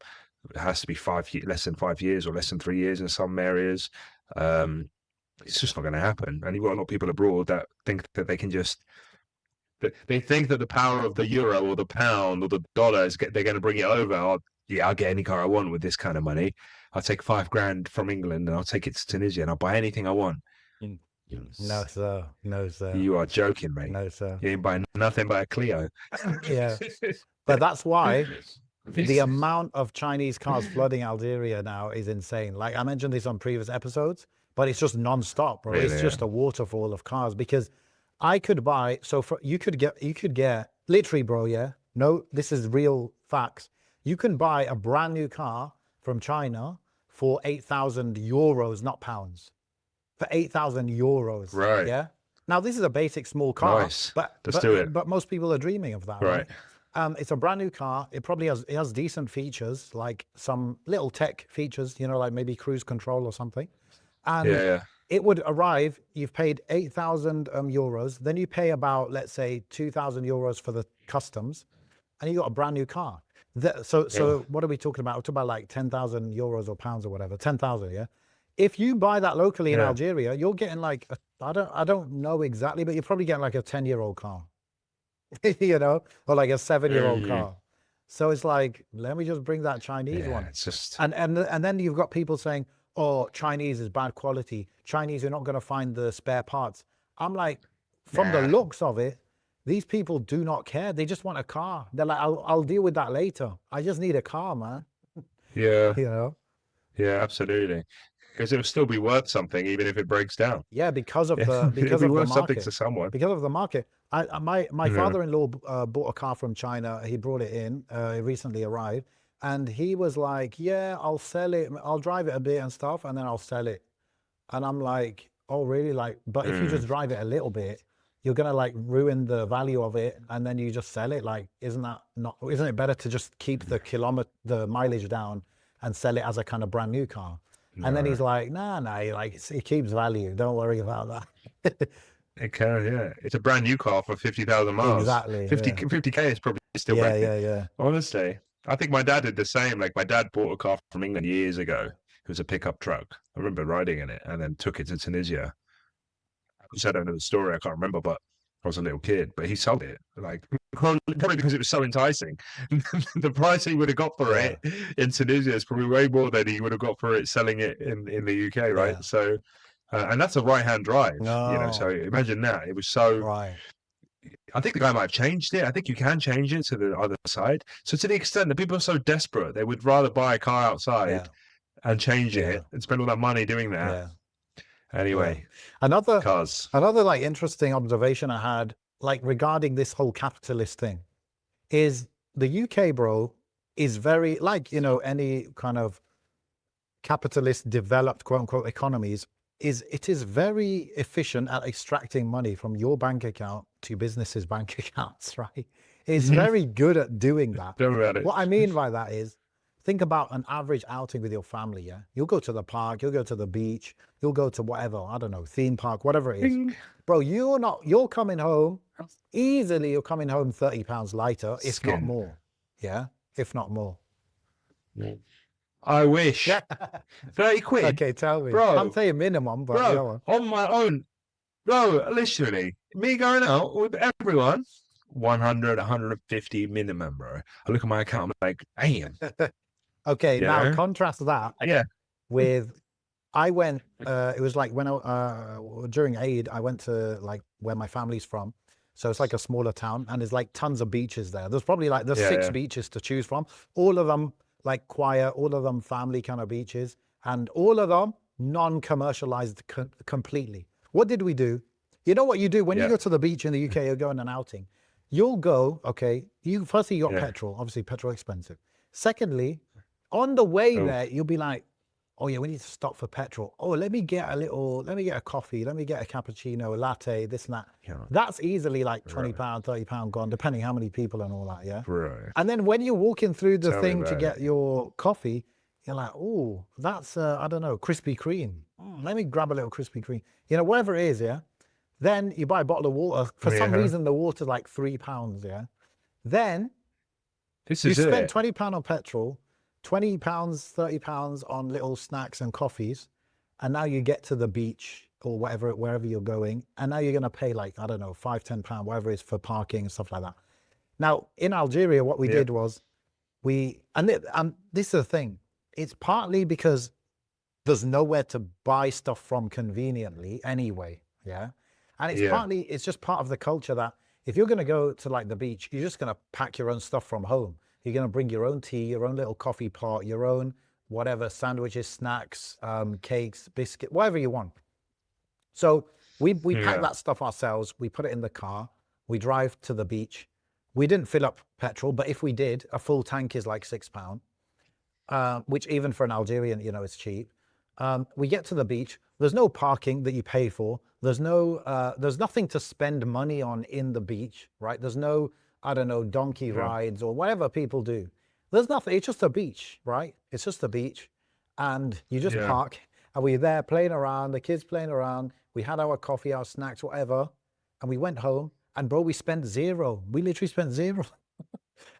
It has to be less than 5 years or less than 3 years in some areas. It's just not going to happen. And you've got a lot of people abroad that think that they can just, they think that the power of the euro or the pound or the dollar they're going to bring it over. I'll get any car I want with this kind of money. I'll take $5,000 from England and I'll take it to Tunisia and I'll buy anything I want. No, sir. No, sir. You are joking, mate. No, sir. You ain't buying nothing but a Clio. Yeah. But that's why the amount of Chinese cars flooding Algeria now is insane. Like I mentioned this on previous episodes, but it's just non-stop, bro. Really, It's just a waterfall of cars because I could buy, you could get literally, bro, yeah. No, this is real facts. You can buy a brand new car from China for 8,000 euros, not pounds. For 8,000 euros. Right. Yeah. Now this is a basic small car, Nice. but Let's do it. But most people are dreaming of that, Right. It's a brand new car. It probably has decent features, like some little tech features, like maybe cruise control or something. And Yeah. it would arrive. You've paid 8,000 euros. Then you pay about, let's say, 2,000 euros for the customs, and you got a brand new car. So what are we talking about? We're talking about like 10,000 euros or pounds or whatever, 10,000, yeah? If you buy that locally in Yeah. Algeria, you're getting like, I don't know exactly, but you're probably getting like a 10-year-old car, you know, or like a 7-year-old Mhm. car. So it's like, let me just bring that Chinese Yeah, one. it's just And then you've got people saying, oh, Chinese is bad quality. Chinese, you're not going to find the spare parts. I'm like, from the nah. looks of it, these people do not care. They just want a car. They're like, I'll deal with that later. I just need a car, man. Yeah, You know? yeah, absolutely. Because it'll still be worth something even if it breaks down. Yeah, Yeah, it'll because be of the worth something market. to someone. Because of the market. My Yeah. father-in-law bought a car from China. He brought it in. It recently arrived, and he was like, "Yeah, I'll sell it. I'll drive it a bit and stuff, and then I'll sell it." And I'm like, "Oh, really? Like, but if you Mm. just drive it a little bit, you're gonna like ruin the value of it, and then you just sell it. Like, isn't it better to just keep the mileage down and sell it as a kind of brand new car?" And then No. he's like, "Nah, nah, like it keeps value. Don't worry about that." It can, yeah. It's a brand new car for 50,000 miles. Exactly. 50, Yeah. 50K is probably still Yeah. renting. Yeah. Yeah. Honestly, I think my dad did the same. Like my dad bought a car from England years ago. It was a pickup truck. I remember riding in it and then took it to Tunisia. Which I don't know the story. I can't remember, but I was a little kid. But he sold it, like probably because it was so enticing. The price he would have got for Yeah. it in Tunisia is probably way more than he would have got for it selling it in the UK, right? Yeah. So, and that's a right-hand drive, you know. So No. imagine that. It was so. Right. I think the guy might have changed it. I think you can change it to the other side. So to the extent that people are so desperate, they would rather buy a car outside Yeah. and change Yeah. it and spend all that money doing that. Yeah. Yeah. Anyway, Another cars. another like interesting observation I had, like regarding this whole capitalist thing, is the UK, bro, is very like, any kind of capitalist developed quote unquote economies, it is very efficient at extracting money from your bank account to businesses' bank accounts, right? It's very good at doing that. Don't worry about it. What I mean by that is, think about an average outing with your family, yeah? You'll go to the park, you'll go to the beach, you'll go to whatever, I don't know, theme park, whatever it is. Ding. Bro, you're coming home, easily you're coming home £30 lighter, if not Skin. more. Yeah? If not more. I wish. Yeah. 30 quid. Okay, tell me. Bro. I'm saying minimum, but Bro, go on. on my own. Bro, literally, me going out with everyone, 100, 150 minimum, bro. I look at my account, I'm like, damn. Okay, now Yeah. contrast that Yeah. with I went it was like when during Eid I went to like where my family's from. So it's like a smaller town and there's like tons of beaches there. There's probably like Yeah, 6 yeah. beaches to choose from. All of them like quiet, all of them family kind of beaches, and all of them non-commercialized completely. What did we do? You know what you do when you Yeah. go to the beach in the UK, you're going on an outing. You'll go, okay, firstly you got Yeah. petrol, obviously petrol expensive. Secondly, on the way Oh. there, you'll be like, oh yeah, we need to stop for petrol. Oh, let me get a coffee, let me get a cappuccino, a latte, this and that. Yeah. That's easily like £20, £30 gone, depending how many people and all that, yeah? Bro. And then when you're walking through the Tell me thing to about get your coffee, you're like, oh, that's, I don't know, Krispy Kreme. Let me grab a little Krispy Kreme. Whatever it is, yeah? Then you buy a bottle of water. For some Yeah. reason, the water's like £3, yeah? Then This you is spend it. £20 on petrol, £20, £30 on little snacks and coffees, and now you get to the beach or wherever you're going, and now you're going to pay like, I don't know, £5, £10, whatever it is for parking and stuff like that. Now, in Algeria, what we Yeah. did was and this is the thing, it's partly because there's nowhere to buy stuff from conveniently anyway, yeah? And it's Yeah. partly, it's just part of the culture that if you're going to go to like the beach, you're just going to pack your own stuff from home. You're going to bring your own tea, your own little coffee pot, your own whatever, sandwiches, snacks, cakes, biscuit, whatever you want. So we pack Yeah. that stuff ourselves. We put it in the car. We drive to the beach. We didn't fill up petrol, but if we did, a full tank is like £6, which even for an Algerian, it's cheap. We get to the beach. There's no parking that you pay for. There's nothing to spend money on in the beach, right? There's no, I don't know, donkey rides or whatever people do. There's nothing. It's just a beach, right? It's just a beach, and you just Yeah. park. And we're there playing around. The kids playing around. We had our coffee, our snacks, whatever, and we went home. And bro, we spent zero. We literally spent zero.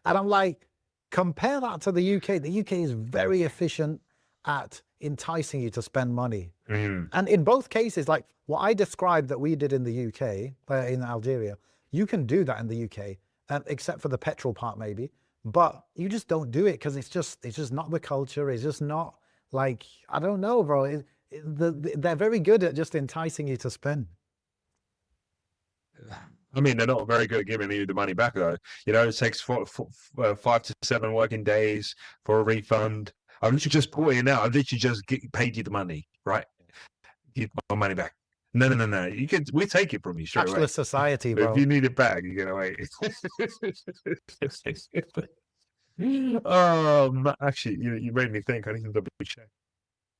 And I'm like, Compare that to the UK. The UK is very efficient at enticing you to spend money. And in both cases, like what I described that we did in the UK, in Algeria, you can do that in the UK, except for the petrol part maybe. But you just don't do it because it's just not the culture. It's just not like, I don't know, bro. They're very good at just enticing you to spend. I mean, they're not very good at giving you the money back, though. You know, it takes 5 to 7 working days for a refund. I've literally just bought it now. I've literally just paid you the money, right? Give my money back. No. We take it from you straight away. Cashless society, But bro. if you need it back, you're gonna wait. Actually, you made me think. I need to double check.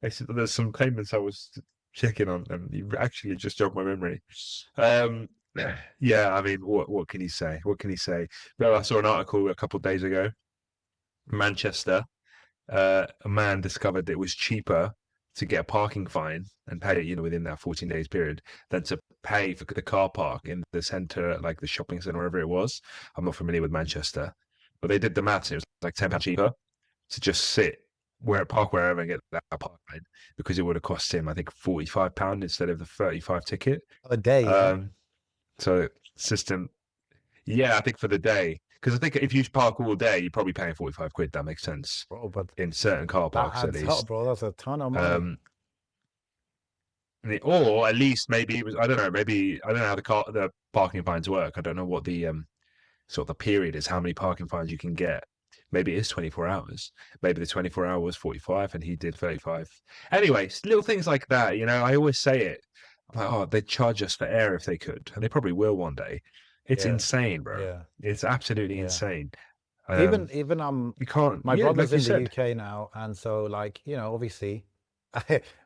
Actually, there's some payments I was checking on, and you actually just jogged my memory. Yeah, I mean, what can he say? What can he say? Well, I saw an article a couple of days ago. Manchester, a man discovered that it was cheaper to get a parking fine and pay it, within that 14 days period than to pay for the car park in the centre, like the shopping centre, wherever it was. I'm not familiar with Manchester, but they did the maths. It was like £10 cheaper to just sit park wherever and get that park fine, because it would have cost him, I think, £45 instead of the 35 ticket A day, yeah. So system, yeah, I think for the day, because I think if you park all day, you're probably paying 45 quid. That makes sense, Bro, but in certain car that parks at adds least. up, bro. That's a ton of money. Or at least maybe it was, I don't know, maybe I don't know how the parking fines work. I don't know what the sort of the period is, how many parking fines you can get. Maybe it is 24 hours. Maybe the 24 hour was 45 and he did 35. Anyway, little things like that, I always say it. I'm like, oh, they'd charge us for air if they could, and they probably will one day. It's Yeah. insane, bro. Yeah. It's absolutely Yeah. insane. Even You can't. my Yeah, brother's like in you the said. UK now, and so like, obviously,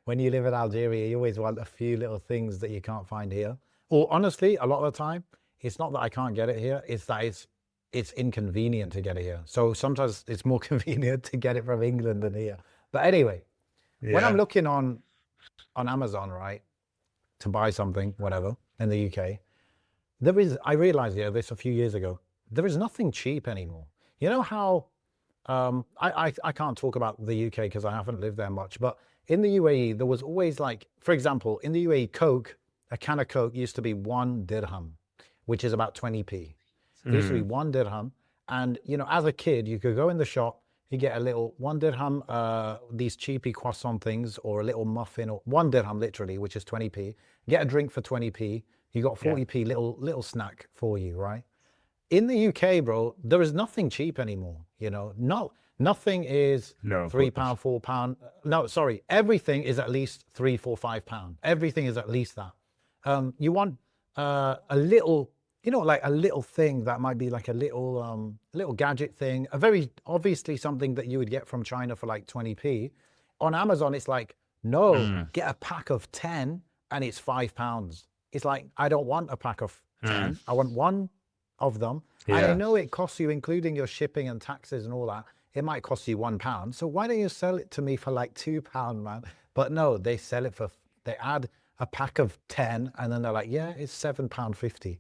when you live in Algeria, you always want a few little things that you can't find here. Or honestly, a lot of the time, it's not that I can't get it here; it's that it's inconvenient to get it here. So sometimes it's more convenient to get it from England than here. But anyway, when I'm Yeah. looking on Amazon, right, to buy something, whatever, in the UK, I realized, this a few years ago, there is nothing cheap anymore. You know how, I can't talk about the UK because I haven't lived there much, but in the UAE, there was always like, for example, in the UAE, a can of Coke used to be 1 dirham, which is about 20p. It used to be 1 dirham. And, as a kid, you could go in the shop, you get a little 1 dirham, these cheapy croissant things, or a little muffin, or 1 dirham literally, which is 20p. Get a drink for 20p. You got 40p little snack for you, right? In the UK, bro, there is nothing cheap anymore. Nothing is No, £3, £4. No, sorry, everything is at least £3, £4, £5. Everything is at least that. You want a little, like a little thing that might be like a little gadget thing, a very obviously something that you would get from China for like 20p. On Amazon, it's like, no, get a pack of 10 and it's £5. It's like, I don't want a pack of 10. I want one of them. And I Yeah. know it costs you, including your shipping and taxes and all that, it might cost you £1. So why don't you sell it to me for like £2, man? But no, they sell it they add a pack of 10 and then they're like, yeah, it's £7.50.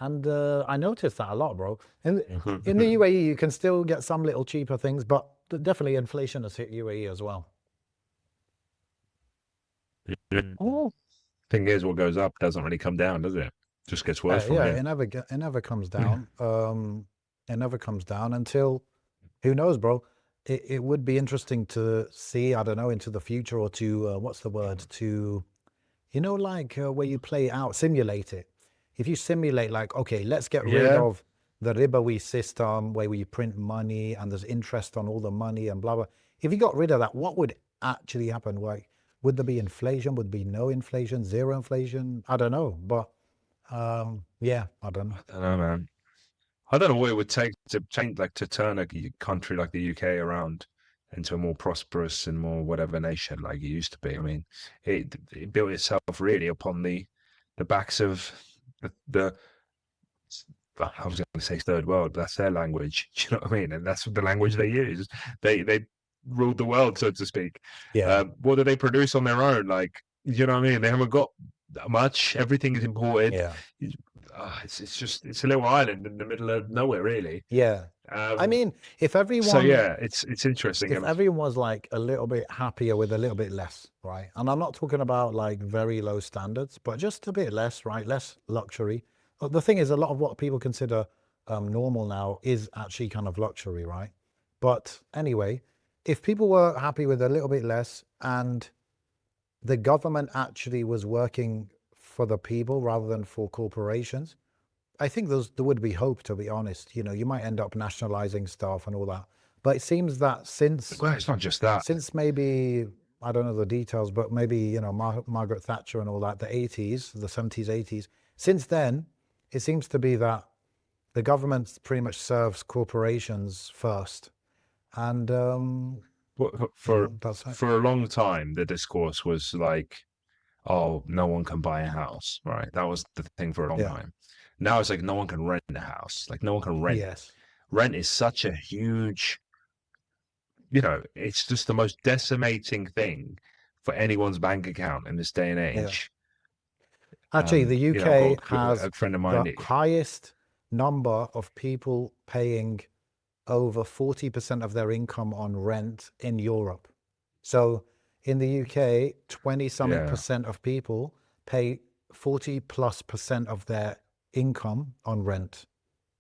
And I noticed that a lot, bro. In the UAE, you can still get some little cheaper things, but definitely inflation has hit UAE as well. Thing is, what goes up doesn't really come down, does it? Just gets worse from Yeah, here. it never comes down. It never comes down until, who knows, bro. It would be interesting to see, I don't know, into the future, or to what's the word, to like where you play out, simulate it. If you simulate, like, okay, let's get rid Yeah. of the ribawi system where we print money and there's interest on all the money and blah blah. If you got rid of that, what would actually happen? Like, would there be inflation? Would there be no inflation? Zero inflation? I don't know, but yeah, I don't know. I don't know, man. I don't know what it would take to change, like to turn a country like the UK around into a more prosperous and more whatever nation like it used to be. I mean, it built itself really upon the backs of the I was going to say third world, but that's their language. Do you know what I mean? And that's the language they use. They ruled the world, so to speak. Yeah, What do they produce on their own? Like, you know what I mean? They haven't got that much. Everything is imported. yeah, it's a little island in the middle of nowhere, really. Yeah. I Um, mean, so yeah, it's interesting. if everyone was like a little bit happier with a little bit less, right? And I'm not talking about like very low standards, but just a bit less, right? Less luxury. But the thing is, a lot of what people consider normal now is actually kind of luxury, right? But anyway, if people were happy with a little bit less and the government actually was working for the people rather than for corporations, I think there would be hope, to be honest. You know, you might end up nationalizing stuff and all that. But it seems that Well, it's not just that. since maybe, I don't know the details, but maybe, you know, Margaret Thatcher and all that, the 80s, the 70s, 80s, since then, it seems to be that the government pretty much serves corporations first. And For that's it. for a long time, the discourse was like, "Oh, no one can buy a house," right? That was the thing for a long Yeah. time. Now it's like no one can rent a house. Like no one can rent. Yes. Rent is such a huge, it's just the most decimating thing for anyone's bank account in this day and Yeah. age. Actually, the I've UK got has a friend of the mine. highest number of people paying over 40% of their income on rent in Europe. So in the UK, 20 something Yeah, percent of people pay 40+% of their income on rent,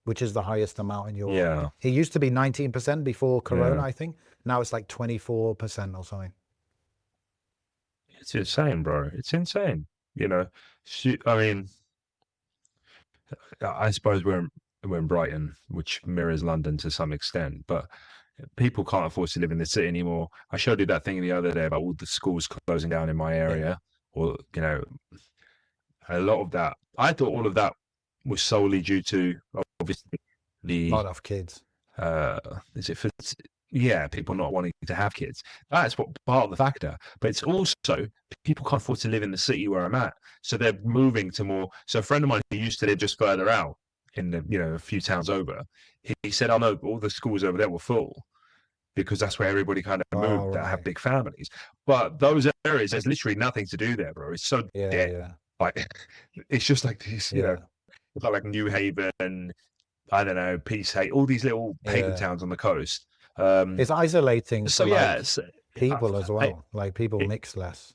which is the highest amount in Europe. yeah, It used to be 19% before Corona, yeah. I think. Now it's like 24% or something. It's insane, bro. It's insane. You know, I mean, I suppose we're in Brighton, which mirrors London to some extent, but people can't afford to live in the city anymore. I showed you that thing the other day about all the schools closing down in my Yeah, area, or a lot of that. I thought all of that was solely due to obviously the lot of kids. uh is it for yeah, people not wanting to have kids. That's what part of the factor. But it's also people can't afford to live in the city where I'm at. So they're moving to more. So a friend of mine who used to live just further out in a few towns over, he said, "Oh no, all the schools over there were full because that's where everybody kind of All moved that have right. big families." But those areas, there's literally nothing to do there, bro. It's so Yeah, dead. yeah, Like it's just like these, yeah, it's like New Haven, I don't know, Peace Hay, all these little paper yeah. towns on the coast. Um, It's isolating so for yeah, like it's, people as I, well. Like people it, mix less.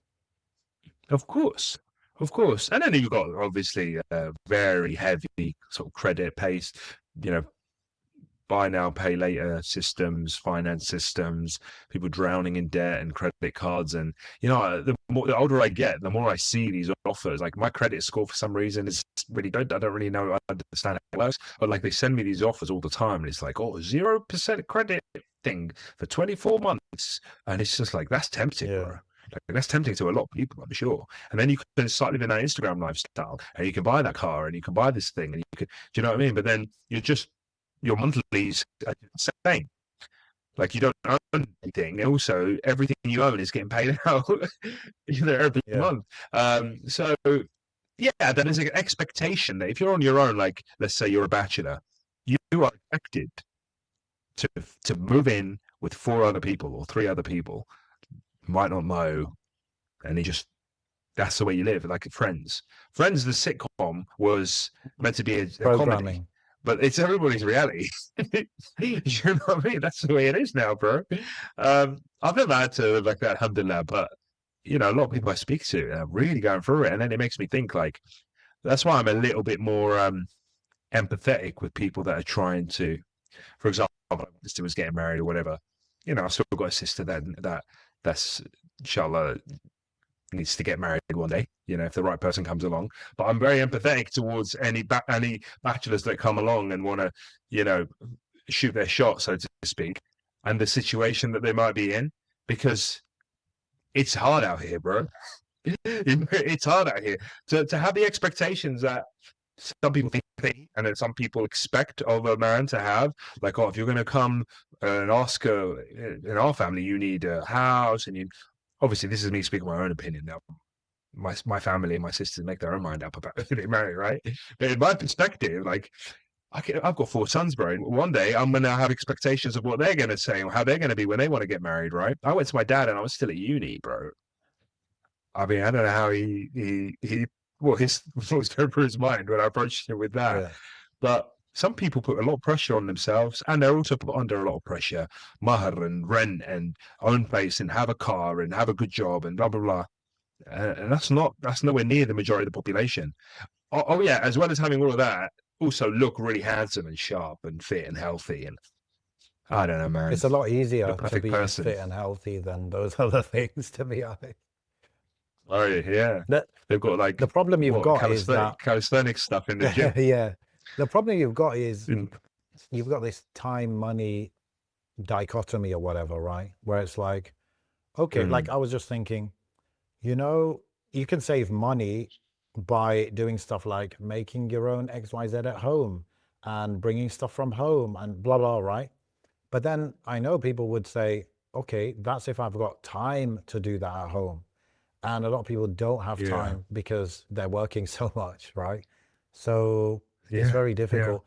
of course, of course, and then you've got obviously very heavy sort of credit pace, you know, buy now, pay later systems, finance systems, people drowning in debt and credit cards. And, the older I get, the more I see these offers. Like my credit score for some reason is really good. I don't really know, I understand how it works, but like they send me these offers all the time. And it's like, oh, 0% credit thing for 24 months. And it's just like, that's tempting, bro. Yeah, Like, that's tempting to a lot of people, I'm sure. And then you can start living that Instagram lifestyle and you can buy that car and you can buy this thing and you can, do you know what I mean? But then your monthlies are the same. Like you don't own anything. Also, everything you own is getting paid out every yeah, month. So yeah, there is an expectation that if you're on your own, like let's say you're a bachelor, you are expected to to move in with four other people or three other people. Might not know, and that's the way you live. Like Friends. Friends, the sitcom was meant to be a comedy, programming. but it's everybody's reality. You know what I mean? That's the way it is now, bro. I've never had to live like that, alhamdulillah, but a lot of people I speak to are really going through it, and then it makes me think like that's why I'm a little bit more empathetic with people that are trying to, for example, my sister was getting married or whatever. I've still got a sister that's inshallah needs to get married one day, if the right person comes along. But I'm very empathetic towards any bachelors that come along and want to, shoot their shot, so to speak, and the situation that they might be in, because it's hard out here, bro. It's hard out here to have the expectations that some people think and that some people expect of a man to have. Like, oh, if you're going to come and ask in our family, you need a house, and you obviously this is me speaking my own opinion now. My family and my sisters make their own mind up about who they marry, right? But in my perspective, like I've got four sons, bro. One day I'm gonna have expectations of what they're gonna say and how they're gonna be when they want to get married, right? I went to my dad and I was still at uni, bro. I mean, I don't know how he what was going through his mind when I approached him with that. Yeah. But some people put a lot of pressure on themselves, and they're also put under a lot of pressure. Mahar and rent and own place and have a car and have a good job and blah blah blah. And that's nowhere near the majority of the population. Oh yeah, as well as having all of that, also look really handsome and sharp and fit and healthy. And I don't know, man. It's a lot The easier to perfect be person. fit and healthy than those other things, to be honest. Oh yeah, The, they've got like the problem you've got is that, calisthenics stuff in the gym. yeah, the problem you've got is Mm, you've got this time money dichotomy or whatever, right? Where it's like, okay, like I was just thinking, you can save money by doing stuff like making your own XYZ at home and bringing stuff from home and blah, blah, right? But then I know people would say, okay, that's if I've got time to do that at home. And a lot of people don't have yeah, time because they're working so much, right? So it's yeah, very yeah. difficult.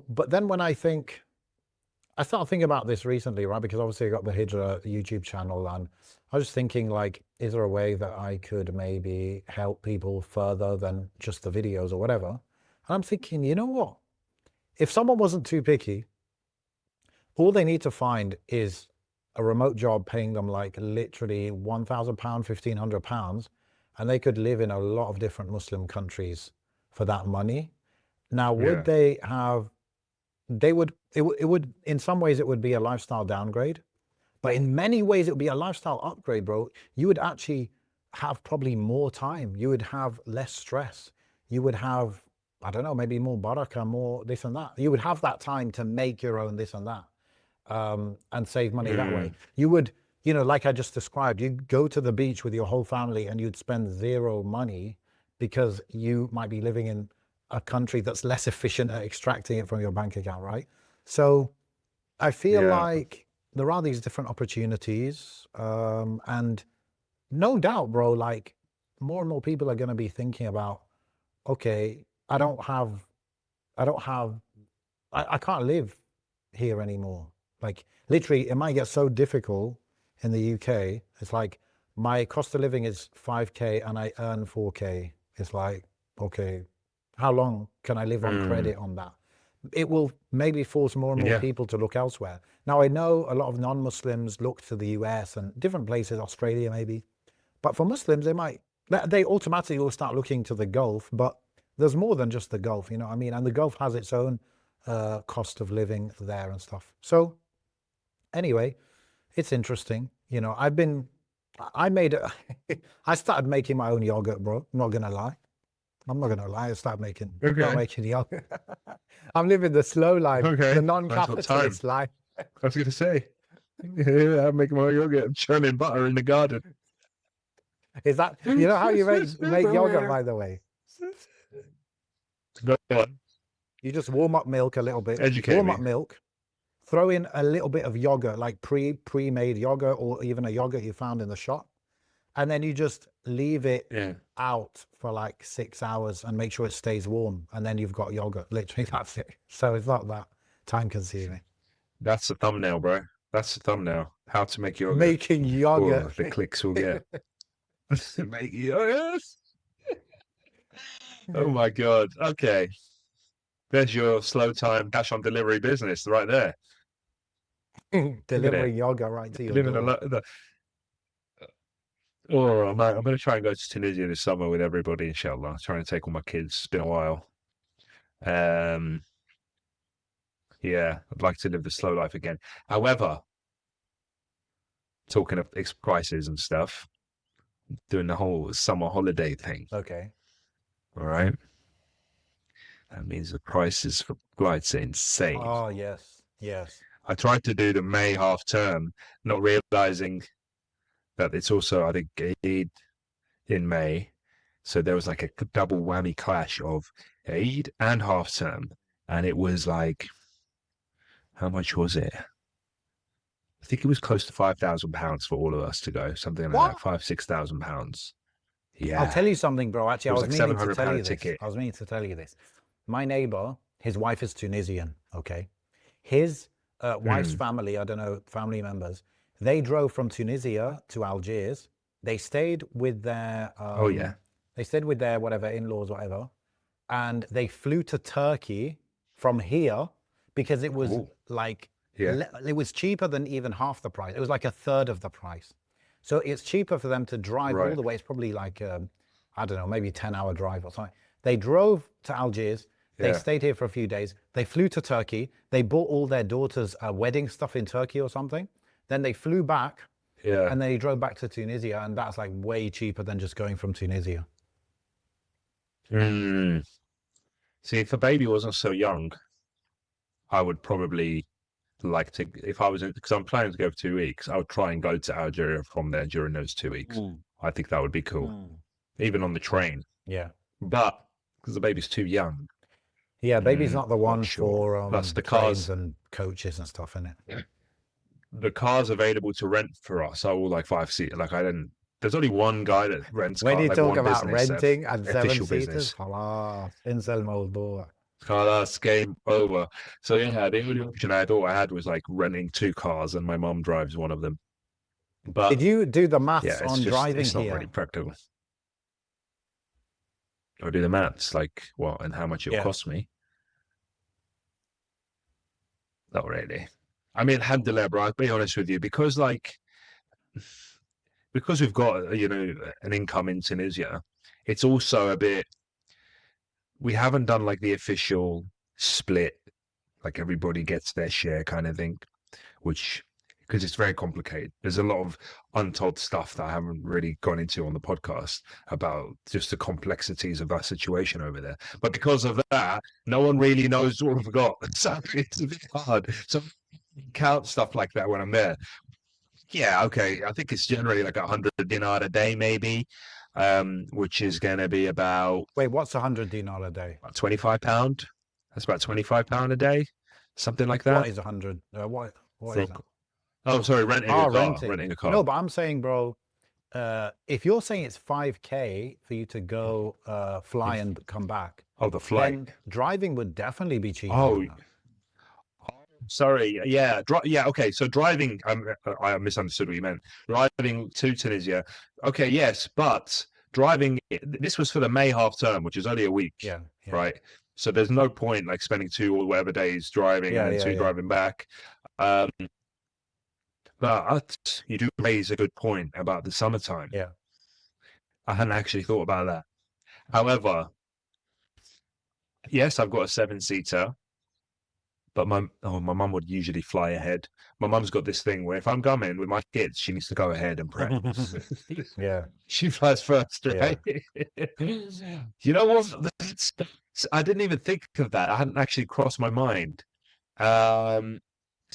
But then when I started thinking about this recently, right? Because obviously I got the Hijra YouTube channel, and I was just thinking, like, is there a way that I could maybe help people further than just the videos or whatever? And I'm thinking, you know what? If someone wasn't too picky, all they need to find is a remote job paying them like literally £1,000, £1,500, and they could live in a lot of different Muslim countries for that money. Now, would Yeah. they have, it would, in some ways, it would be a lifestyle downgrade, but in many ways, it would be a lifestyle upgrade, bro. You would actually have probably more time. You would have less stress. You would have, I don't know, maybe more barakah, more this and that. You would have that time to make your own this and that. And save money that way. You would, like I just described, you'd go to the beach with your whole family and you'd spend zero money because you might be living in a country that's less efficient at extracting it from your bank account, right? So I feel Yeah. like there are these different opportunities. And no doubt, bro, like more and more people are going to be thinking about, okay, I can't live here anymore. Like literally, it might get so difficult in the UK. It's like my cost of living is 5K and I earn 4K. It's like, okay, how long can I live on credit on that? It will maybe force more and more Yeah. people to look elsewhere. Now, I know a lot of non-Muslims look to the US and different places, Australia maybe, but for Muslims, they automatically will start looking to the Gulf, but there's more than just the Gulf, you know what I mean? And the Gulf has its own cost of living there and stuff. So anyway, it's interesting. I started making my own yogurt, bro. I'm not gonna lie. I started making yogurt. I'm living the slow life, Okay. the Nice little non-capitalist life. I was going to say, I'm making my yogurt. I'm churning butter in the garden. Is that how you make yogurt, by the way? Go on. You just warm up milk a little bit. Educate Warm me. up milk. Throw in a little bit of yogurt, like pre-made yogurt, or even a yogurt you found in the shop. And then you just leave it Yeah. out for like 6 hours and make sure it stays warm. And then you've got yogurt. Literally, that's it. So it's not that time consuming. That's the thumbnail, bro. That's the thumbnail. How to make yogurt. Making yogurt. Oh, the clicks we'll get. Make yogurt. Oh my God. Okay. There's your slow time cash on delivery business right there. Delivering yogurt right to your Living door. Oh, man, I'm going to try and go to Tunisia this summer with everybody, inshallah. Trying to take all my kids. It's been a while. Yeah, I'd like to live the slow life again. However, talking of prices and stuff, doing the whole summer holiday thing, Okay. all right? That means the prices for flights are insane. Oh, yes. Yes. I tried to do the May half term, not realizing that it's also, I think, Eid in May. So there was like a double whammy clash of Eid and half term. And it was like, how much was it? I think it was close to £5,000 for all of us to go, something like that, £5,000-6,000. Yeah. I'll tell you something, bro. Actually, It I was was like meaning to tell you £700 this. ticket. I was meaning to tell you this. My neighbor, his wife is Tunisian. Okay. His wife's family, I don't know, family members, they drove from Tunisia to Algiers. They stayed with their, Oh, yeah. They stayed with their whatever in-laws, whatever, and they flew to Turkey from here because it was Ooh. like Yeah. it was cheaper than even half the price. It was like a third of the price. So it's cheaper for them to drive all Right. the way. It's probably like I don't know, maybe 10-hour drive or something. They drove to Algiers. They Yeah. stayed here for a few days. They flew to Turkey. They bought all their daughters' wedding stuff in Turkey or something. Then they flew back Yeah. and they drove back to Tunisia. And that's like way cheaper than just going from Tunisia. Mm. See, if a baby wasn't so young, I would probably like to, if I was, because I'm planning to go for 2 weeks, I would try and go to Algeria from there during those 2 weeks. I think that would be cool, even on the train. Yeah. But because the baby's too young, Yeah, baby's not the one sure. for Plus the trains cars, and coaches and stuff, in it. the cars available to rent for us are all like 5 seat. Like I didn't. There's only one guy that rents When cars. you Like talk one about business, renting and official seven-seaters, business. خلاص انسى الموضوع. That's game over. So yeah, the only option I thought I had was like renting 2 cars, and my mom drives one of them. But Did you do the maths yeah, it's on just driving it's not here? really practical. I do the maths, like what and how much it'll cost me. Not really. I mean, alhamdulillah, bro, I'll be honest with you, because we've got, an income in Tunisia, it's also a bit, we haven't done like the official split, like everybody gets their share kind of thing, which, because it's very complicated. There's a lot of untold stuff that I haven't really gone into on the podcast about just the complexities of that situation over there. But because of that, no one really knows what we've got. So it's a bit hard. So count stuff like that when I'm there. Yeah, okay. I think it's generally like 100 dinar a day, maybe, which is going to be about Wait, what's 100 dinar a day? £25. That's about £25 a day, something like that. What is 100? What is that? Oh, sorry, renting a car. Renting a car. No, but I'm saying, bro, if you're saying it's 5K for you to go fly and come back, the flight. then driving would definitely be cheaper. Oh, sorry. Yeah. Okay. So driving, I misunderstood what you meant. Driving to Tunisia. Okay. Yes. But driving, this was for the May half term, which is only a week. Yeah. Right. So there's no point like spending 2 or whatever days driving and then 2 driving back. But you do raise a good point about the summertime. Yeah. I hadn't actually thought about that. However, yes, I've got a 7-seater, but my mum would usually fly ahead. My mum's got this thing where if I'm coming with my kids, she needs to go ahead and prep. Yeah. She flies first, right? Yeah. You know what? I didn't even think of that. I hadn't actually crossed my mind. So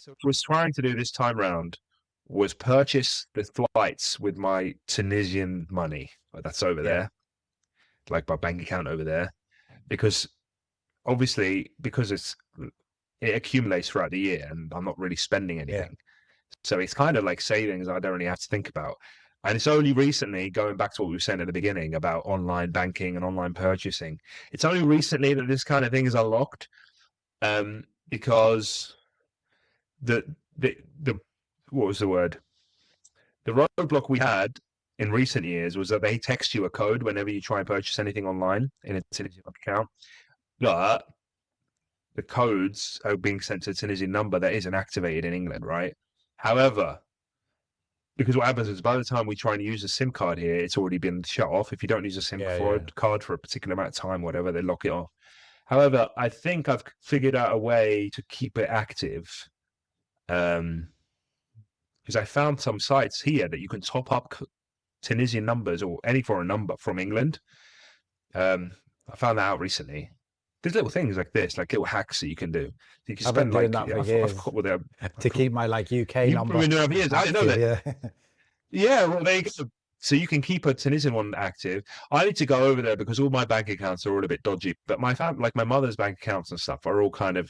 what I was trying to do this time round was purchase the flights with my Tunisian money. That's over there, like my bank account over there, because obviously it accumulates throughout the year and I'm not really spending anything. So it's kind of like savings I don't really have to think about. And it's only recently, going back to what we were saying at the beginning about online banking and online purchasing, it's only recently that this kind of thing is unlocked, because the what was the word? The roadblock we had in recent years was that they text you a code whenever you try and purchase anything online in a Tunisian account. But the codes are being sent to a Tunisian number that isn't activated in England, right? However, because what happens is by the time we try and use a SIM card here, it's already been shut off. If you don't use a SIM card for a particular amount of time, whatever, they lock it off. However, I think I've figured out a way to keep it active. Because I found some sites here that you can top up Tunisian numbers or any foreign number from England. I found that out recently. There's little things like this, like little hacks that you can do. You can spend like that for years to keep my like UK number. I didn't know that. Yeah, well, there you go. So you can keep a Tunisian one active. I need to go over there because all my bank accounts are all a bit dodgy. But my like my mother's bank accounts and stuff are all kind of,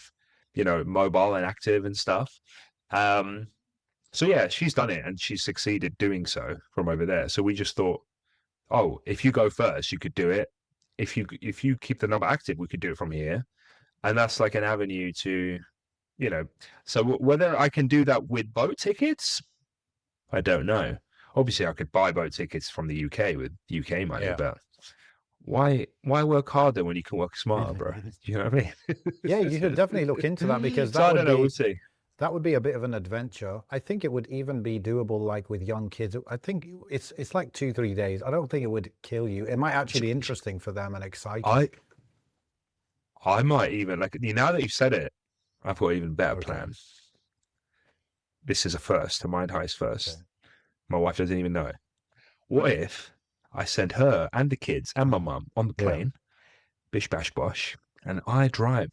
mobile and active and stuff. So yeah, she's done it and she's succeeded doing so from over there. So we just thought, oh, if you go first, you could do it. If you keep the number active, we could do it from here. And that's like an avenue to, so whether I can do that with boat tickets, I don't know. Obviously, I could buy boat tickets from the UK with UK money, but why work harder when you can work smarter, bro? Do you know what I mean? Yeah, you should definitely look into that, because So that I would don't know. be We'll see. that would be a bit of an adventure. I think it would even be doable, like with young kids. I think it's like 2-3 days. I don't think it would kill you. It might actually be interesting for them and exciting. I might even like now that you've said it, I've got an even better Okay. plan. This is a first, a mind heist Okay. first. My wife doesn't even know it. What if I send her and the kids and my mum on the Yeah. plane, bish bash bosh, and I drive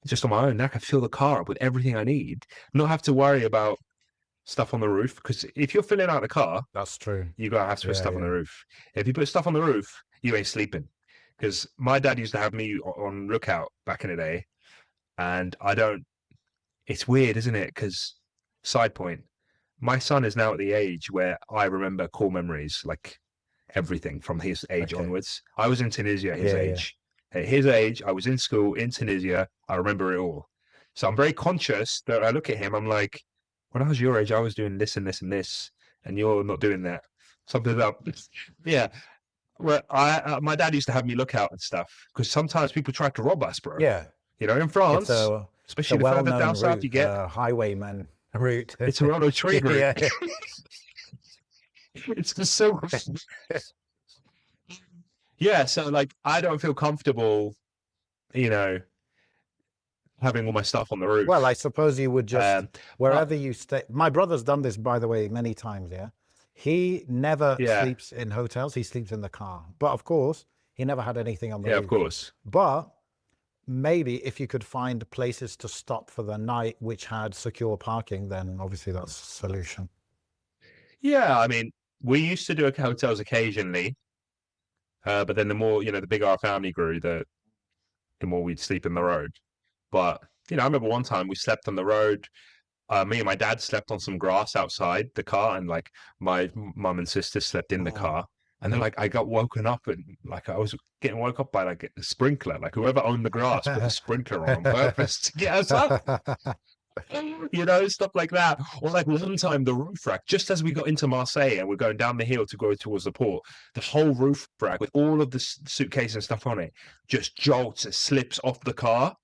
just on my own? I can fill the car up with everything I need, not have to worry about stuff on the roof. Because if you're filling out the car, That's true. you gotta have to put Yeah, stuff on the yeah. roof. If you put stuff on the roof, you ain't sleeping. Because my dad used to have me on lookout back in the day, and I don't. It's weird, isn't it? Because side point, my son is now at the age where I remember core memories, like everything from his age Okay. onwards. I was in Tunisia at his Yeah, yeah. age. At his age, I was in school in Tunisia. I remember it all. So I'm very conscious that I look at him, I'm like, when I was your age, I was doing this and this and this, and you're not doing that. Something up. Yeah. Well, my dad used to have me look out and stuff because sometimes people try to rob us, bro. Yeah. You know, in It's France, a especially the further well-known down south route, you get, highwayman route. it's a road of trade route. Yeah, yeah. It's just so. Yeah, so like I don't feel comfortable, you know, having all my stuff on the roof. Well, I suppose you would just but wherever you stay. My brother's done this, by the way, many times. Yeah, he never yeah, sleeps in hotels. He sleeps in the car. But of course, he never had anything on the yeah, of roof. course. But maybe if you could find places to stop for the night which had secure parking, then obviously that's a solution. Yeah, I mean, we used to do hotels occasionally, but then the more, the bigger our family grew, the more we'd sleep in the road. But I remember one time we slept on the road. Me and my dad slept on some grass outside the car, and like my mum and sister slept in the car. And then like I got woken up, and like I was getting woke up by like a sprinkler. Like whoever owned the grass put the sprinkler on purpose to get us up. Stuff like that. Or like one time the roof rack, just as we got into Marseille and we're going down the hill to go towards the port, the whole roof rack with all of the suitcase and stuff on it just jolts, it slips off the car.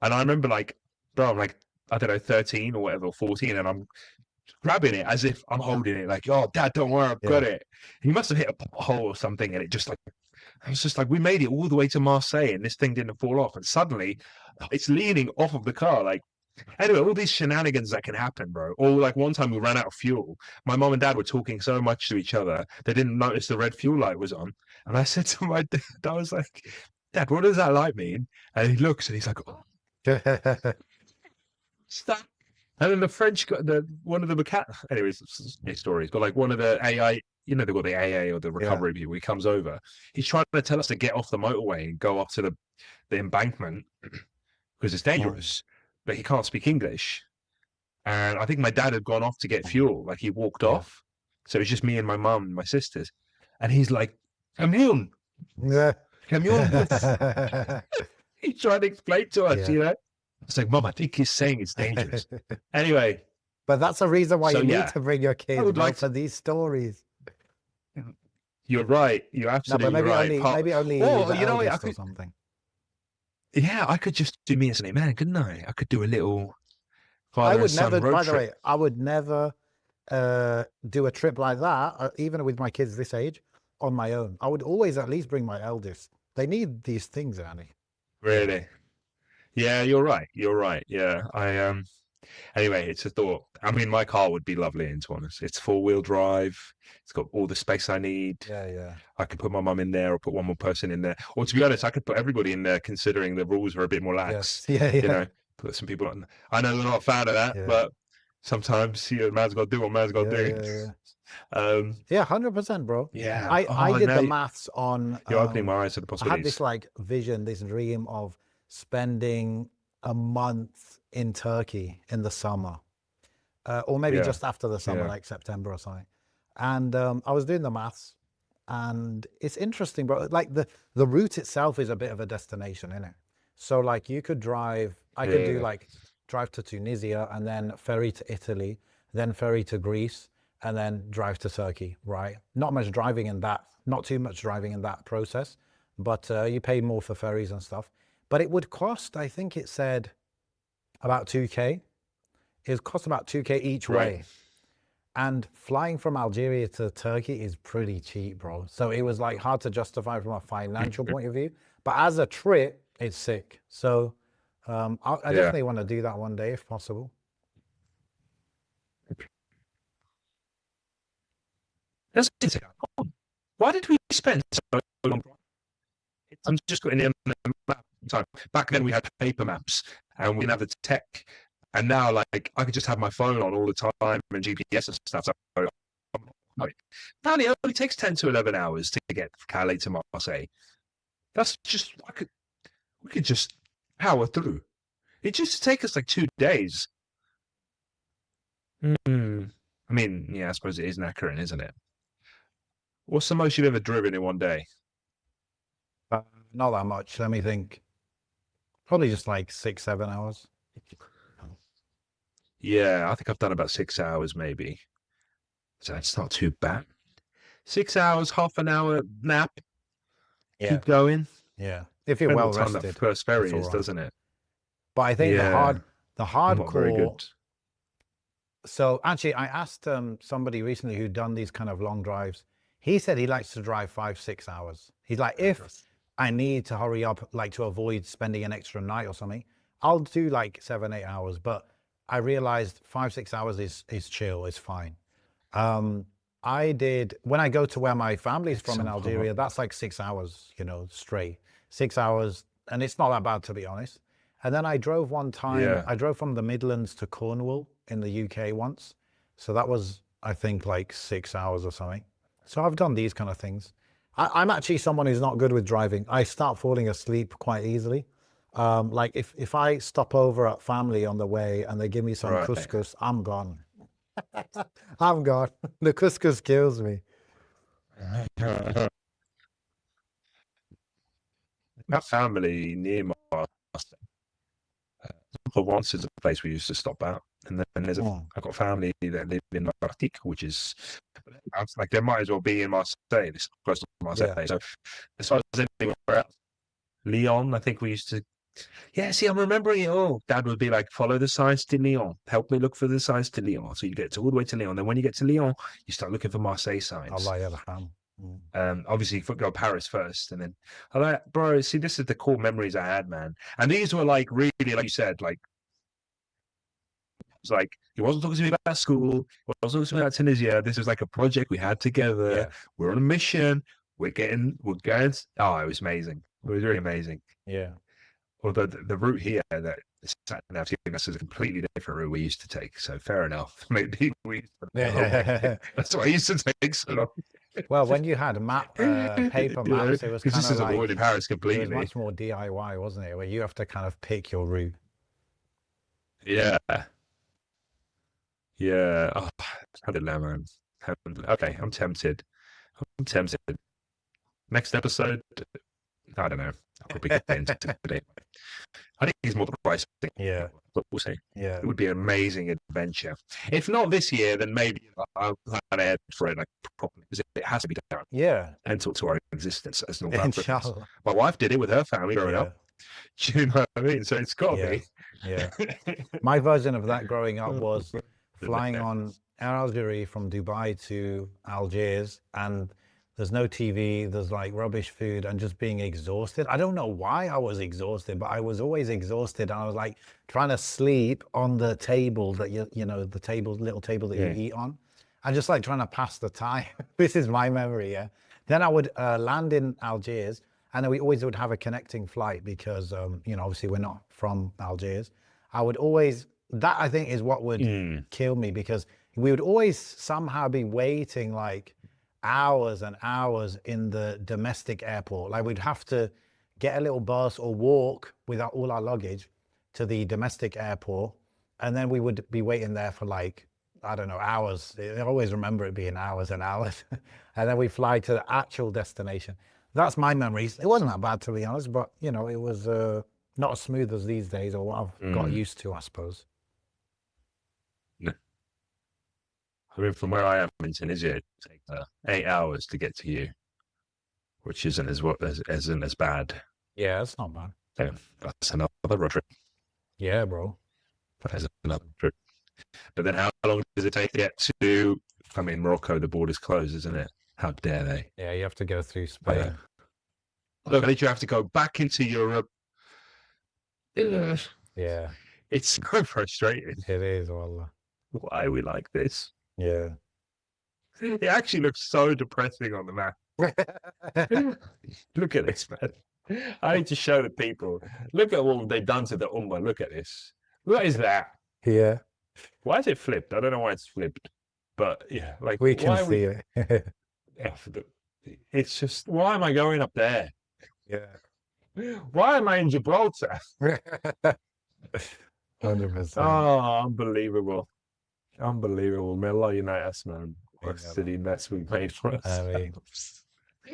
And I remember like, bro, I'm like, I don't know, 13 or whatever, or 14, and I'm grabbing it as if I'm holding it, like, oh, dad, don't worry, I've got it. He must have hit a pothole or something, and it just like, I was just like, we made it all the way to Marseille, and this thing didn't fall off. And suddenly it's leaning off of the car. Like, anyway, all these shenanigans that can happen, bro. Or like one time we ran out of fuel. My mom and dad were talking so much to each other, they didn't notice the red fuel light was on. And I said to my dad, I was like, Dad, what does that light mean? And he looks and he's like, oh, stop. And then the French got one of the mechanics. Anyways, stories. But like one of the AI, they've got the AA or the recovery people. He comes over. He's trying to tell us to get off the motorway and go up to the embankment because it's dangerous. But he can't speak English. And I think my dad had gone off to get fuel. Like he walked off. So it's just me and my mum and my sisters. And he's like, Camion. Camion. He's trying to explain to us, It's like, Mum, I think he's saying it's dangerous. Anyway. But that's a reason why you need to bring your kids for these stories. You're right. You're absolutely right. Maybe only or something. Yeah, I could just do me as an amen, couldn't I? I could do a little father and son road trip. By the way, I would never do a trip like that, even with my kids this age, on my own. I would always at least bring my eldest. They need these things, Annie. Really? Yeah, you're right. You're right. Yeah. Anyway, it's a thought. I mean, my car would be lovely, to be honest. It's 4-wheel drive. It's got all the space I need. Yeah. I could put my mum in there or put one more person in there. Or to be honest, I could put everybody in there considering the rules are a bit more lax. Yes. Yeah. Put some people on. I know they're not a fan of that, but sometimes man's got to do what man's got to do. Yeah, 100%, bro. Yeah. I did the maths on. You're opening my eyes to the possibilities. I had this like vision, this dream of spending a month in Turkey in the summer, or maybe just after the summer, like September or something. And I was doing the maths, and it's interesting, bro. Like the route itself is a bit of a destination, isn't it? So like you could drive. I could do like drive to Tunisia and then ferry to Italy, then ferry to Greece, and then drive to Turkey. Right? Not too much driving in that process. but you paid more for ferries and stuff. But it would cost, I think it said about 2K. It would cost about 2K each Right. way. And flying from Algeria to Turkey is pretty cheap, bro. So it was like hard to justify from a financial point of view. But as a trip, it's sick. So I Yeah. definitely want to do that one day if possible. That's interesting. Why did we spend so long? I'm just putting in the map time. Back then we had paper maps and we didn't have the tech. And now, like, I could just have my phone on all the time and GPS and stuff. So, apparently, it only takes 10 to 11 hours to get from Calais to Marseille. That's just, we could just power through. It just take us like 2 days. I mean, yeah, I suppose it is knackering, isn't it? What's the most you've ever driven in one day? Not that much. Let me think. Probably just like 6, 7 hours. Yeah, I think I've done about 6 hours maybe. So it's not too bad. 6 hours, half an hour nap. Yeah. Keep going. Yeah. If you're Depends well what time rested. that first ferry that's all is, right. doesn't it? But I think Yeah, the I'm not very hardcore. good. So actually, I asked somebody recently who'd done these kind of long drives. He said he likes to drive 5, 6 hours. He's like, if I need to hurry up, like to avoid spending an extra night or something, I'll do like 7, 8 hours. But I realized 5, 6 hours is chill, is fine. I did when I go to where my family's from in Algeria, that's like 6 hours, straight. 6 hours, and it's not that bad to be honest. And then I drove one time, Yeah. I drove from the Midlands to Cornwall in the UK once. So that was, I think, like 6 hours or something. So I've done these kind of things. I'm actually someone who's not good with driving. I start falling asleep quite easily. Like if I stop over at family on the way and they give me some Right. couscous, I'm gone. I'm gone. The couscous kills me. My family near Marseille. Provence is a place we used to stop at. And then I've got family that live in Martinique, which is like they might as well be in Marseille. It's close to Marseille. Yeah. So as far as anywhere else, Lyon, I think we used to. Yeah, see, I'm remembering it all. Dad would be like, follow the signs to Lyon. Help me look for the signs to Lyon. So you get all the way to Lyon. Then when you get to Lyon, you start looking for Marseille signs. Allah yarham. Obviously, you go Paris first. And then, I'm like, bro, see, this is the cool memories I had, man. And these were like, really, like you said, like, it's like, he wasn't talking to me about school. He wasn't talking to me about Tunisia. This was like a project we had together. Yeah. We're on a mission. We're going. Oh, it was amazing. It was really amazing. Yeah. Although the route here that sat now taking us is a completely different route we used to take. So fair enough. Maybe we. That's what I used to take so long. Well, when you had paper maps, it was kind this of is like avoiding Paris it was completely. much more DIY, wasn't it? Where you have to kind of pick your route. Yeah. Yeah. Oh, alhamdulillah, man. Okay, I'm tempted. Next episode, I don't know. I'll probably get into it. I think it's more the price thing. Yeah. But we'll see. Yeah. It would be an amazing adventure. If not this year, then maybe I'll plan ahead for it like properly because it has to be done. Yeah. And talk to our existence as North Africans. Inshallah. My wife did it with her family growing up. Do you know what I mean? So it's got to be. Yeah. My version of that growing up was flying on Air Algeria from Dubai to Algiers, and there's no TV, there's like rubbish food, and just being exhausted. I don't know why I was exhausted, but I was always exhausted. And I was like trying to sleep on the table that the little table that you eat on, and just like trying to pass the time. This is my memory. Yeah. Then I would land in Algiers, and then we always would have a connecting flight because obviously we're not from Algiers. I would always, that I think is what would kill me, because we would always somehow be waiting like hours and hours in the domestic airport. Like we'd have to get a little bus or walk without all our luggage to the domestic airport, and then we would be waiting there for like, I don't know, hours. I always remember it being hours and hours. And then we fly to the actual destination. That's my memories. It wasn't that bad, to be honest, but it was not as smooth as these days, or what I've got used to, I suppose. I mean, from where I am in Tunisia, it takes 8 hours to get to you. which isn't isn't as bad. Yeah, that's not bad. Yeah, that's another road trip. Yeah, bro. That is another trip. But then, how long does it take to get to? I mean, Morocco, the border's closed, isn't it? How dare they? Yeah, you have to go through Spain. Look, you have to go back into Europe. Yeah, It's so frustrating. it is. Wallah. Why are we like this? Yeah. It actually looks so depressing on the map. Look at this, man. I need to show the people. Look at what they've done to the Ummah. Look at this. What is that? Yeah, Why is it flipped? I don't know why it's flipped. But yeah, like we can see it. Yeah, it's just, why am I going up there? Yeah. Why am I in Gibraltar? 100%. Oh, unbelievable. Unbelievable. May Allah unite us, man. What's the mess we made for us? I mean,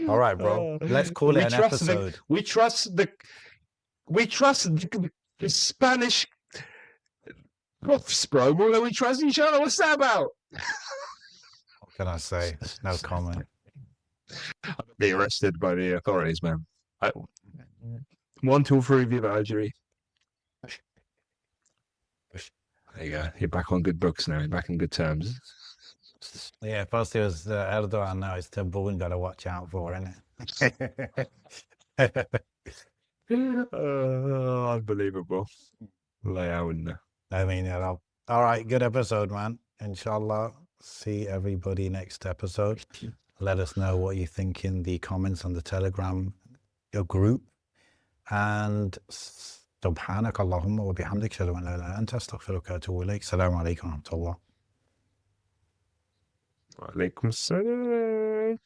all right, bro. Let's call it an episode. We trust the Spanish prophs, bro, more than we trust each other. What's that about? What can I say? No comment. Be arrested by the authorities, man. 1, 2, 3, Viva Algeria. There you go. You're back on good books now. You're back in good terms. Yeah, first it was Erdogan, now it's Tabboune. Got to watch out for, innit? Unbelievable. Lay out in there. I mean, you know. All right, good episode, man. Inshallah, see everybody next episode. Let us know what you think in the comments on the Telegram group. And سبحانك اللهم وبحمدك أشهد أن لا إله إلا أنت أستغفرك وأتوب إليك. السلام عليكم ورحمة الله. وعليكم السلام.